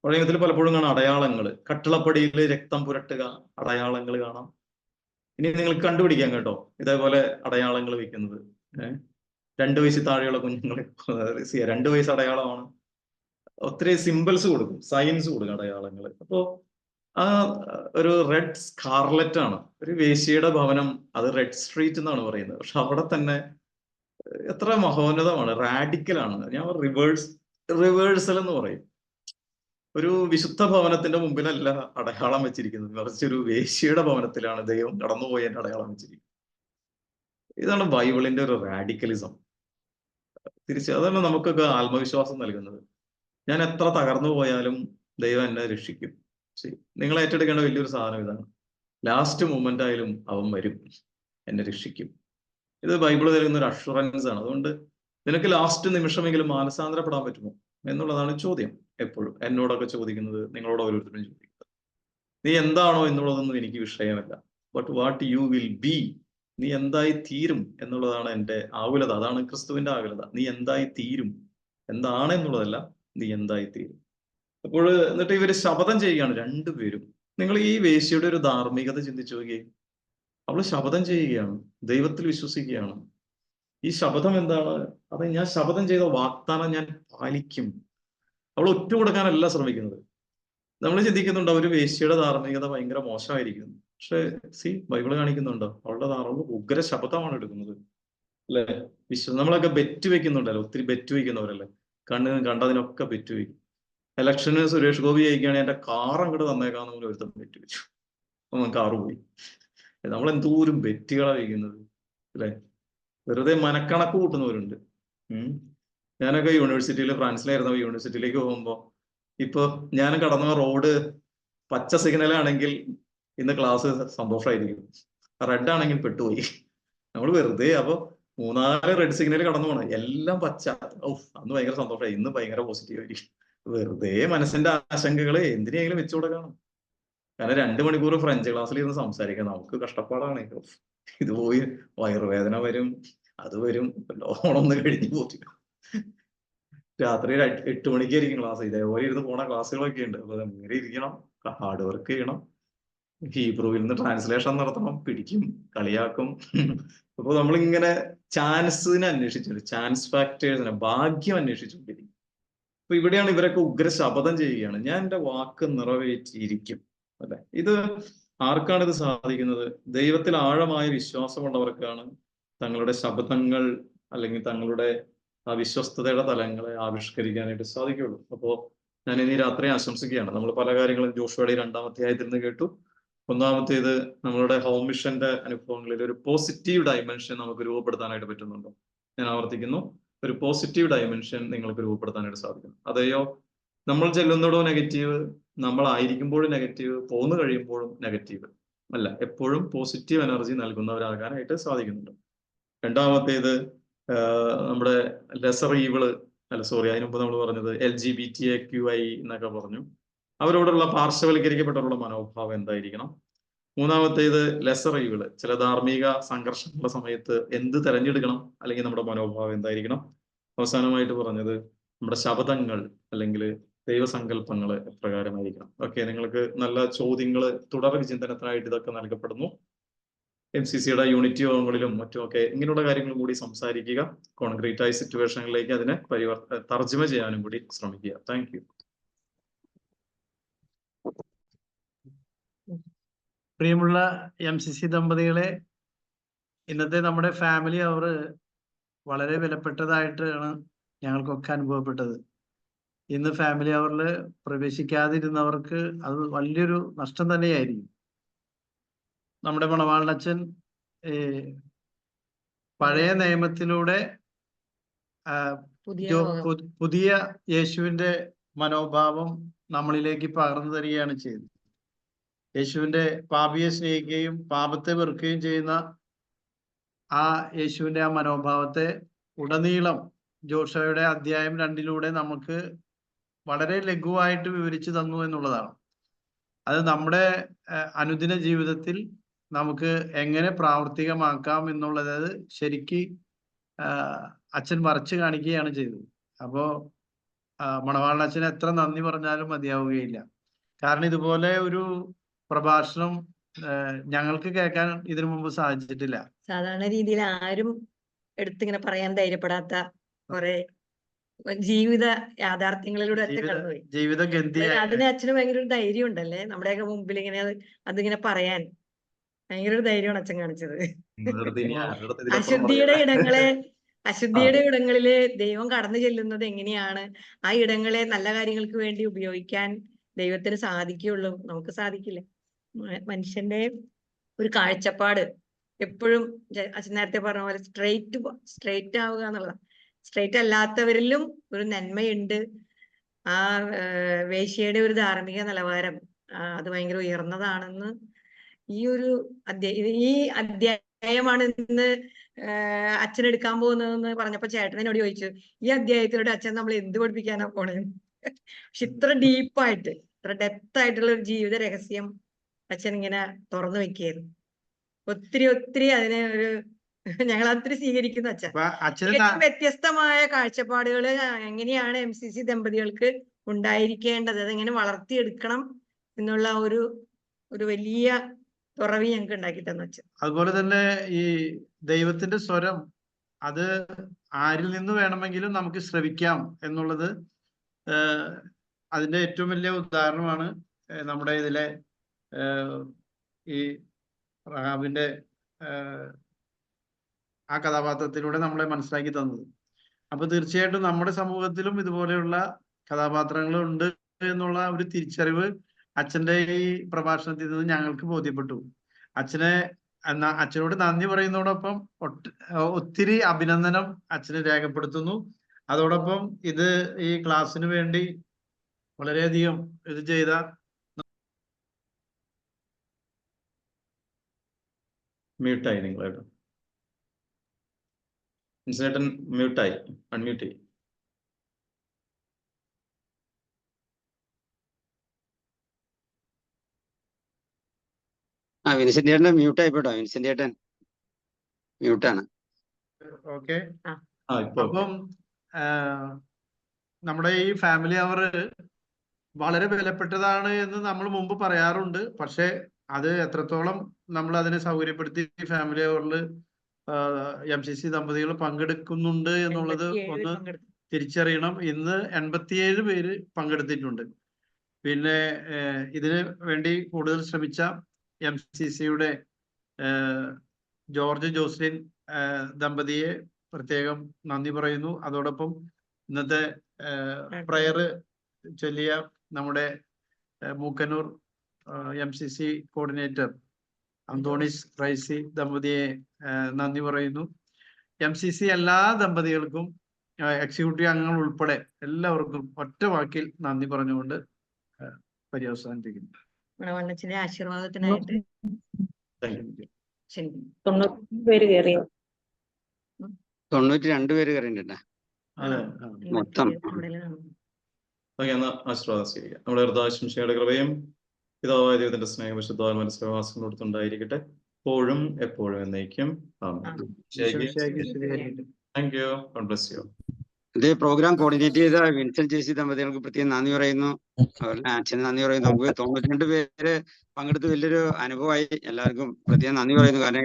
പഴയത്തിൽ പലപ്പോഴും കാണാം അടയാളങ്ങൾ, കട്ടിളപ്പടിയിൽ രക്തം പുരട്ടുക, അടയാളങ്ങൾ കാണാം. ഇനി നിങ്ങൾക്ക് കണ്ടുപിടിക്കാം കേട്ടോ, ഇതേപോലെ അടയാളങ്ങൾ വെക്കുന്നത്. 2 വയസ്സിൽ താഴെയുള്ള കുഞ്ഞുങ്ങളെ 2 വയസ്സ് അടയാളമാണ്. ഒത്തിരി സിമ്പിൾസ് കൊടുക്കും, സയൻസ് കൊടുക്കും, അടയാളങ്ങൾ. അപ്പോ ആ ഒരു റെഡ് സ്കാർലറ്റ് ആണ് ഒരു വേശ്യയുടെ ഭവനം, അത് റെഡ് സ്ട്രീറ്റ് എന്നാണ് പറയുന്നത്. പക്ഷെ അവിടെ തന്നെ എത്ര മഹോന്നതമാണ്, റാഡിക്കലാണ്. ഞാൻ റിവേഴ്സൽ എന്ന് പറയും. ഒരു വിശുദ്ധ ഭവനത്തിന്റെ മുമ്പിലല്ല അടയാളം വെച്ചിരിക്കുന്നത്, മറിച്ച് ഒരു വേശ്യയുടെ ഭവനത്തിലാണ് ദൈവം കടന്നുപോയതിന്റെ അടയാളം വെച്ചിരിക്കുന്നത്. ഇതാണ് ബൈബിളിന്റെ ഒരു റാഡിക്കലിസം. അതാണ് നമുക്കൊക്കെ ആത്മവിശ്വാസം നൽകുന്നത്. ഞാൻ എത്ര തകർന്നു പോയാലും ദൈവം എന്നെ രക്ഷിക്കും. നിങ്ങൾ ഏറ്റെടുക്കേണ്ട വലിയൊരു സാധനം ഇതാണ്. ലാസ്റ്റ് മൊമെന്റ് ആയാലും അവൻ വരും, എന്നെ രക്ഷിക്കും. ഇത് ബൈബിൾ തരുന്ന ഒരു അഷുറൻസ് ആണ്. അതുകൊണ്ട് നിനക്ക് ലാസ്റ്റ് നിമിഷമെങ്കിലും മാനസാന്തരപ്പെടാൻ പറ്റുമോ എന്നുള്ളതാണ് ചോദ്യം. എപ്പോഴും എന്നോടൊക്കെ ചോദിക്കുന്നത്, നിങ്ങളോട് ഓരോരുത്തരും ചോദിക്കുന്നത്. നീ എന്താണോ എന്നുള്ളതൊന്നും എനിക്ക് വിഷയമല്ല. But what you will be, നീ എന്തായി തീരും എന്നുള്ളതാണ് എൻ്റെ ആകുലത. അതാണ് ക്രിസ്തുവിന്റെ ആകുലത. നീ എന്തായി തീരും, എന്താണ് എന്നുള്ളതല്ല, നീ എന്തായി തീരും. അപ്പോൾ എന്നിട്ട് ഇവര് ശപഥം ചെയ്യുകയാണ് രണ്ടുപേരും. നിങ്ങൾ ഈ വേശ്യയുടെ ഒരു ധാർമ്മികത ചിന്തിച്ചു നോക്കിയേ. അവള് ശപഥം ചെയ്യുകയാണ്, ദൈവത്തിൽ വിശ്വസിക്കുകയാണ്. ഈ ശപഥം എന്താണ്? അത് ഞാൻ ശപഥം ചെയ്ത വാഗ്ദാനം ഞാൻ പാലിക്കും. അവൾ ഒറ്റ കൊടുക്കാനല്ല ശ്രമിക്കുന്നത്. നമ്മൾ ചിന്തിക്കുന്നുണ്ടോ ഒരു വേശ്യയുടെ ധാർമ്മികത ഭയങ്കര മോശമായിരിക്കും. പക്ഷെ ബൈബിള് കാണിക്കുന്നുണ്ടോ അവളുടെ ഉഗ്ര ശപഥമാണ് എടുക്കുന്നത്, അല്ലെ? നമ്മളൊക്കെ ബെറ്റ് വെക്കുന്നുണ്ടല്ലോ, ഒത്തിരി ബെറ്റ് വെക്കുന്നവരല്ലേ, കണ്ടതിനൊക്കെ ബെറ്റ് വെക്കും. ഇലക്ഷന് സുരേഷ് ഗോപി ജയിക്കുകയാണെങ്കിൽ എന്റെ കാർ അങ്ങോട്ട് തന്നേക്കാന്ന് പോലും ഒരുത്തം ബെറ്റ് വെച്ചു, കാറ് പോയി. നമ്മൾ എന്തോരം ബെറ്റുകളാണ് വയ്ക്കുന്നത്, അല്ലെ? വെറുതെ മനക്കണക്ക് കൂട്ടുന്നവരുണ്ട്. ഞാനൊക്കെ യൂണിവേഴ്സിറ്റിയിൽ, ഫ്രാൻസിലായിരുന്ന യൂണിവേഴ്സിറ്റിയിലേക്ക് പോകുമ്പോൾ, ഇപ്പൊ ഞാൻ കടന്ന റോഡ് പച്ച സിഗ്നലാണെങ്കിൽ ഇന്ന് ക്ലാസ് സന്തോഷമായിരിക്കും, റെഡ് ആണെങ്കിൽ പെട്ടുപോയി. നമ്മൾ വെറുതെ അപ്പൊ 3-4 റെഡ് സിഗ്നൽ കടന്നു പോകണം, എല്ലാം പച്ച. അന്ന് ഭയങ്കര സന്തോഷമായി, ഇന്ന് ഭയങ്കര പോസിറ്റീവ് ആയിരിക്കും. വെറുതെ മനസ്സിന്റെ ആശങ്കകളെ എന്തിനെങ്കിലും വെച്ചു കൊടുക്കണം. കാരണം 2 മണിക്കൂർ ഫ്രഞ്ച് ക്ലാസ്സിൽ ഇരുന്ന് സംസാരിക്കാൻ നമുക്ക് കഷ്ടപ്പാടാണ്. ഇത് പോയി വയറുവേദന വരും, അത് വരും, ലോണൊന്ന് കഴിഞ്ഞു പോറ്റില്ല. രാത്രി 8 മണിക്കായിരിക്കും ക്ലാസ്. ഇതേപോലെ ഇരുന്ന് പോണ ക്ലാസ്സുകളൊക്കെ ഉണ്ട്. അപ്പൊ നേരെ ഇരിക്കണം, ഹാർഡ് വർക്ക് ചെയ്യണം, ഹീബ്രുവിൽ നിന്ന് ട്രാൻസ്ലേഷൻ നടത്തണം, പിടിക്കും, കളിയാക്കും. അപ്പൊ നമ്മളിങ്ങനെ ചാൻസിനെ അന്വേഷിച്ചു, ചാൻസ് ഫാക്ടേഴ്സിനെ, ഭാഗ്യം അന്വേഷിച്ചുകൊണ്ടിരിക്കും. അപ്പൊ ഇവിടെയാണ് ഇവരൊക്കെ ഉഗ്ര ശപഥം ചെയ്യുകയാണ്, ഞാൻ എന്റെ വാക്ക് നിറവേറ്റിയിരിക്കും, അല്ലെ? ഇത് ആർക്കാണ് ഇത് സാധിക്കുന്നത്? ദൈവത്തിൽ ആഴമായ വിശ്വാസമുള്ളവർക്കാണ് തങ്ങളുടെ ശബ്ദങ്ങൾ അല്ലെങ്കിൽ തങ്ങളുടെ ആ വിശ്വസ്തതയുടെ തലങ്ങളെ ആവിഷ്കരിക്കാനായിട്ട് സാധിക്കുള്ളൂ. അപ്പോ ഞാൻ ഇനി രാത്രി ആശംസിക്കുകയാണ്. നമ്മൾ പല കാര്യങ്ങളും ജോഷുവയുടെ 2-ാം അധ്യായത്തിൽ നിന്ന് കേട്ടു. ഒന്നാമത്തേത്, നമ്മളുടെ ഹോം മിഷന്റെ അനുഭവങ്ങളിൽ ഒരു പോസിറ്റീവ് ഡയമെൻഷൻ നമുക്ക് രൂപപ്പെടുത്താനായിട്ട് പറ്റുന്നുണ്ടോ? ഞാൻ ആവർത്തിക്കുന്നു, ഒരു പോസിറ്റീവ് ഡയമെൻഷൻ നിങ്ങൾക്ക് രൂപപ്പെടുത്താനായിട്ട് സാധിക്കും. അതെയോ നമ്മൾ ചെല്ലുന്നതോ നെഗറ്റീവ്, നമ്മളായിരിക്കുമ്പോഴും നെഗറ്റീവ്, പോന്നു കഴിയുമ്പോഴും നെഗറ്റീവ് അല്ല, എപ്പോഴും പോസിറ്റീവ് എനർജി നൽകുന്നവരാകാനായിട്ട് സാധിക്കുന്നുണ്ട്. രണ്ടാമത്തേത്, നമ്മുടെ ലെസർ ഈവിള്, അതിനു മുമ്പ് നമ്മൾ പറഞ്ഞത് LGBTQI എന്നൊക്കെ പറഞ്ഞു, അവരോടുള്ള പാർശ്വവൽക്കരിക്കപ്പെട്ടവരുടെ മനോഭാവം എന്തായിരിക്കണം. മൂന്നാമത്തേത്, ലെസർ ഈവിള്, ചില ധാർമ്മിക സംഘർഷങ്ങളുടെ സമയത്ത് എന്ത് തെരഞ്ഞെടുക്കണം, അല്ലെങ്കിൽ നമ്മുടെ മനോഭാവം എന്തായിരിക്കണം. അവസാനമായിട്ട് പറഞ്ഞത്, നമ്മുടെ ശബ്ദങ്ങൾ അല്ലെങ്കിൽ ദൈവസങ്കല്പങ്ങൾ എപ്രകാരമായിരിക്കണം. ഓക്കെ, നിങ്ങൾക്ക് നല്ല ചോദ്യങ്ങൾ തുടർ വിചിന്തനത്തിനായിട്ട് ഇതൊക്കെ നൽകപ്പെടുന്നു. MCCയുടെ യൂണിറ്റ് യോഗങ്ങളിലും മറ്റുമൊക്കെ ഇങ്ങനെയുള്ള കാര്യങ്ങളും കൂടി സംസാരിക്കുക. കോൺക്രീറ്റ് ആയ സിറ്റുവേഷനിലേക്ക് അതിനെ തർജ്ജമ ചെയ്യാനും കൂടി ശ്രമിക്കുക. Thank you. പ്രിയമുള്ള MCC ദമ്പതികളെ, ഇന്നത്തെ നമ്മുടെ ഫാമിലി അവർ വളരെ വിലപ്പെട്ടതായിട്ടാണ് ഞങ്ങൾക്കൊക്കെ അനുഭവപ്പെട്ടത്. ഇന്ന് ഫാമിലി അവറിൽ പ്രവേശിക്കാതിരുന്നവർക്ക് അത് വലിയൊരു നഷ്ടം തന്നെയായിരിക്കും. നമ്മുടെ മണവാളനച്ഛൻ പഴയ നിയമത്തിലൂടെ പുതിയ യേശുവിന്റെ മനോഭാവം നമ്മളിലേക്ക് പകർന്നു തരികയാണ് ചെയ്തത്. യേശുവിന്റെ പാപിയെ സ്നേഹിക്കുകയും പാപത്തെ വെറുക്കുകയും ചെയ്യുന്ന ആ യേശുവിന്റെ ആ മനോഭാവത്തെ ഉടനീളം ജോഷയുടെ അധ്യായം 2 നമുക്ക് വളരെ ലഘുവായിട്ട് വിവരിച്ചു തന്നു എന്നുള്ളതാണ്. അത് നമ്മുടെ അനുദിന ജീവിതത്തിൽ നമുക്ക് എങ്ങനെ പ്രാവർത്തികമാക്കാം എന്നുള്ളത് ശരിക്ക് അച്ഛൻ വരച്ച് കാണിക്കുകയാണ് ചെയ്തത്. അപ്പോ മണവാളനച്ഛന് എത്ര നന്ദി പറഞ്ഞാലും മതിയാവുകയില്ല. കാരണം ഇതുപോലെ ഒരു പ്രഭാഷണം ഞങ്ങൾക്ക് കേൾക്കാൻ ഇതിനു മുമ്പ് സാധിച്ചിട്ടില്ല. സാധാരണ രീതിയിൽ ആരും എടുത്തിങ്ങനെ പറയാൻ ധൈര്യപ്പെടാത്ത കുറെ ജീവിത യാഥാർത്ഥ്യങ്ങളിലൂടെ അച്ഛൻ ജീവിത കടന്നുപോയി. ജീവിത ഗന്ധിയായ അതിന് അച്ഛന് ഭയങ്കര ഒരു ധൈര്യം ഉണ്ടല്ലേ, നമ്മുടെയൊക്കെ മുമ്പിൽ ഇങ്ങനെ അതിങ്ങനെ പറയാൻ ഭയങ്കര ഒരു ധൈര്യമാണ് അച്ഛൻ കാണിച്ചത്. അശുദ്ധിയുടെ ഇടങ്ങളെ അശുദ്ധിയുടെ ഇടങ്ങളില് ദൈവം കടന്നു ചെല്ലുന്നത് എങ്ങനെയാണ്, ആ ഇടങ്ങളെ നല്ല കാര്യങ്ങൾക്ക് വേണ്ടി ഉപയോഗിക്കാൻ ദൈവത്തിന് സാധിക്കുകയുള്ളൂ, നമുക്ക് സാധിക്കില്ല. മനുഷ്യന്റെ ഒരു കാഴ്ചപ്പാട് എപ്പോഴും അച്ഛൻ നേരത്തെ പറഞ്ഞ പോലെ സ്ട്രെയിറ്റ് ആവുക എന്നുള്ളതാണ്. സ്ട്രെയിറ്റ് അല്ലാത്തവരിലും ഒരു നന്മയുണ്ട്. ആ വേശ്യയുടെ ഒരു ധാർമ്മിക നിലവാരം അത് ഭയങ്കര ഉയർന്നതാണെന്ന് ഈ അധ്യായമാണ് ഇന്ന് അച്ഛൻ എടുക്കാൻ പോകുന്നതെന്ന് പറഞ്ഞപ്പോ ചേട്ടൻ എന്നോട് ചോദിച്ചു, ഈ അധ്യായത്തിലൂടെ അച്ഛൻ നമ്മൾ എന്ത് പഠിപ്പിക്കാനാ പോണേന്ന്. പക്ഷെ ഇത്ര ഡീപ്പായിട്ട് ഇത്ര ഡെപ്ത് ആയിട്ടുള്ള ഒരു ജീവിത രഹസ്യം അച്ഛൻ ഇങ്ങനെ തുറന്നു വെക്കുകയായിരുന്നു. ഒത്തിരി അതിനെ ഒരു ഞങ്ങൾ ഒത്തിരി സ്വീകരിക്കുന്നു അച്ഛൻ. വ്യത്യസ്തമായ കാഴ്ചപ്പാടുകൾ എങ്ങനെയാണ് MCC ദമ്പതികൾക്ക് ഉണ്ടായിരിക്കേണ്ടത്, അതെങ്ങനെ വളർത്തിയെടുക്കണം എന്നുള്ള ഒരു വലിയ തുറവി ഞങ്ങൾക്ക് ഉണ്ടാക്കി തന്നു അച്ഛൻ. അതുപോലെ തന്നെ ഈ ദൈവത്തിന്റെ സ്വരം അത് ആരിൽ നിന്ന് വേണമെങ്കിലും നമുക്ക് ശ്രവിക്കാം എന്നുള്ളത് അതിന്റെ ഏറ്റവും വലിയ ഉദാഹരണമാണ് നമ്മുടെ ഇതിലെ ഈ റഹാബിന്റെ ആ കഥാപാത്രത്തിലൂടെ നമ്മളെ മനസ്സിലാക്കി തന്നത്. അപ്പൊ തീർച്ചയായിട്ടും നമ്മുടെ സമൂഹത്തിലും ഇതുപോലെയുള്ള കഥാപാത്രങ്ങൾ ഉണ്ട് എന്നുള്ള ഒരു തിരിച്ചറിവ് അച്ഛന്റെ ഈ പ്രഭാഷണത്തിൽ നിന്ന് ഞങ്ങൾക്ക് ബോധ്യപ്പെട്ടു. അച്ഛനോട് നന്ദി പറയുന്നതോടൊപ്പം ഒത്തിരി അഭിനന്ദനം അച്ഛന് രേഖപ്പെടുത്തുന്നു. അതോടൊപ്പം ഈ ക്ലാസ്സിന് വേണ്ടി വളരെയധികം ഇത് ചെയ്ത മ്യൂട്ടായി നിങ്ങളായിട്ട് ചേട്ടൻ മ്യൂട്ടായി, അൺമ്യൂട്ട് ചെയ്യും. വിൻസെന്റ് ചേട്ടൻ മ്യൂട്ട് ആയിപ്പോട്ടോ. വിൻസെന്റ് ചേട്ടൻ മ്യൂട്ടാണ്. ഓക്കെ. അപ്പം നമ്മുടെ ഈ ഫാമിലി അവർ വളരെ വിലപ്പെട്ടതാണ് എന്ന് നമ്മൾ മുമ്പ് പറയാറുണ്ട്. പക്ഷെ അത് എത്രത്തോളം നമ്മൾ അതിനെ സൗകര്യപ്പെടുത്തി ഫാമിലി അവറിൽ MCC ദമ്പതികൾ പങ്കെടുക്കുന്നുണ്ട് എന്നുള്ളത് ഒന്ന് തിരിച്ചറിയണം. ഇന്ന് 87 പേര് പങ്കെടുത്തിട്ടുണ്ട്. പിന്നെ ഇതിന് വേണ്ടി കൂടുതൽ ശ്രമിച്ച MCCയുടെ ജോർജ് ജോസ്ലിൻ ദമ്പതിയെ പ്രത്യേകം നന്ദി പറയുന്നു. അതോടൊപ്പം ഇന്നത്തെ പ്രയർ ചൊല്ലിയ നമ്മുടെ മൂക്കന്നൂർ MCC കോർഡിനേറ്റർ അന്തോണിസ് റൈസി ദമ്പതിയെ നന്ദി പറയുന്നു. MCC എല്ലാ ദമ്പതികൾക്കും എക്സിക്യൂട്ടീവ് അംഗങ്ങൾ ഉൾപ്പെടെ എല്ലാവർക്കും ഒറ്റ വാക്കിൽ നന്ദി പറഞ്ഞുകൊണ്ട് പര്യവസാനിപ്പിക്കുന്നു. ആശീർവാദത്തിനായിട്ട് 92 പേര് കയറിയിട്ടുണ്ട് മൊത്തം. ആശീർവാദം സ്വീകരിക്കാം. നമ്മുടെ ഹൃദയാശംസയുടെ കൃപയും പിതാവായ ദൈവത്തിന്റെ സ്നേഹം വിശുദ്ധാത്മാവിന്റെ സഹവാസം കൊടുത്തുണ്ടായിരിക്കട്ടെ, എപ്പോഴും എപ്പോഴും എന്നേക്കും. Thank you. God bless you. ഇത് പ്രോഗ്രാം കോർഡിനേറ്റ് ചെയ്ത വിൻസെന്റ് JC ദമ്പതികൾക്ക് പ്രത്യേകം നന്ദി പറയുന്നു. അച്ഛന് നന്ദി പറയുന്നു. നമുക്ക് 92 പേര് പങ്കെടുത്ത് വലിയൊരു അനുഭവമായി. എല്ലാവർക്കും പ്രത്യേകം നന്ദി പറയുന്നു. കാരണം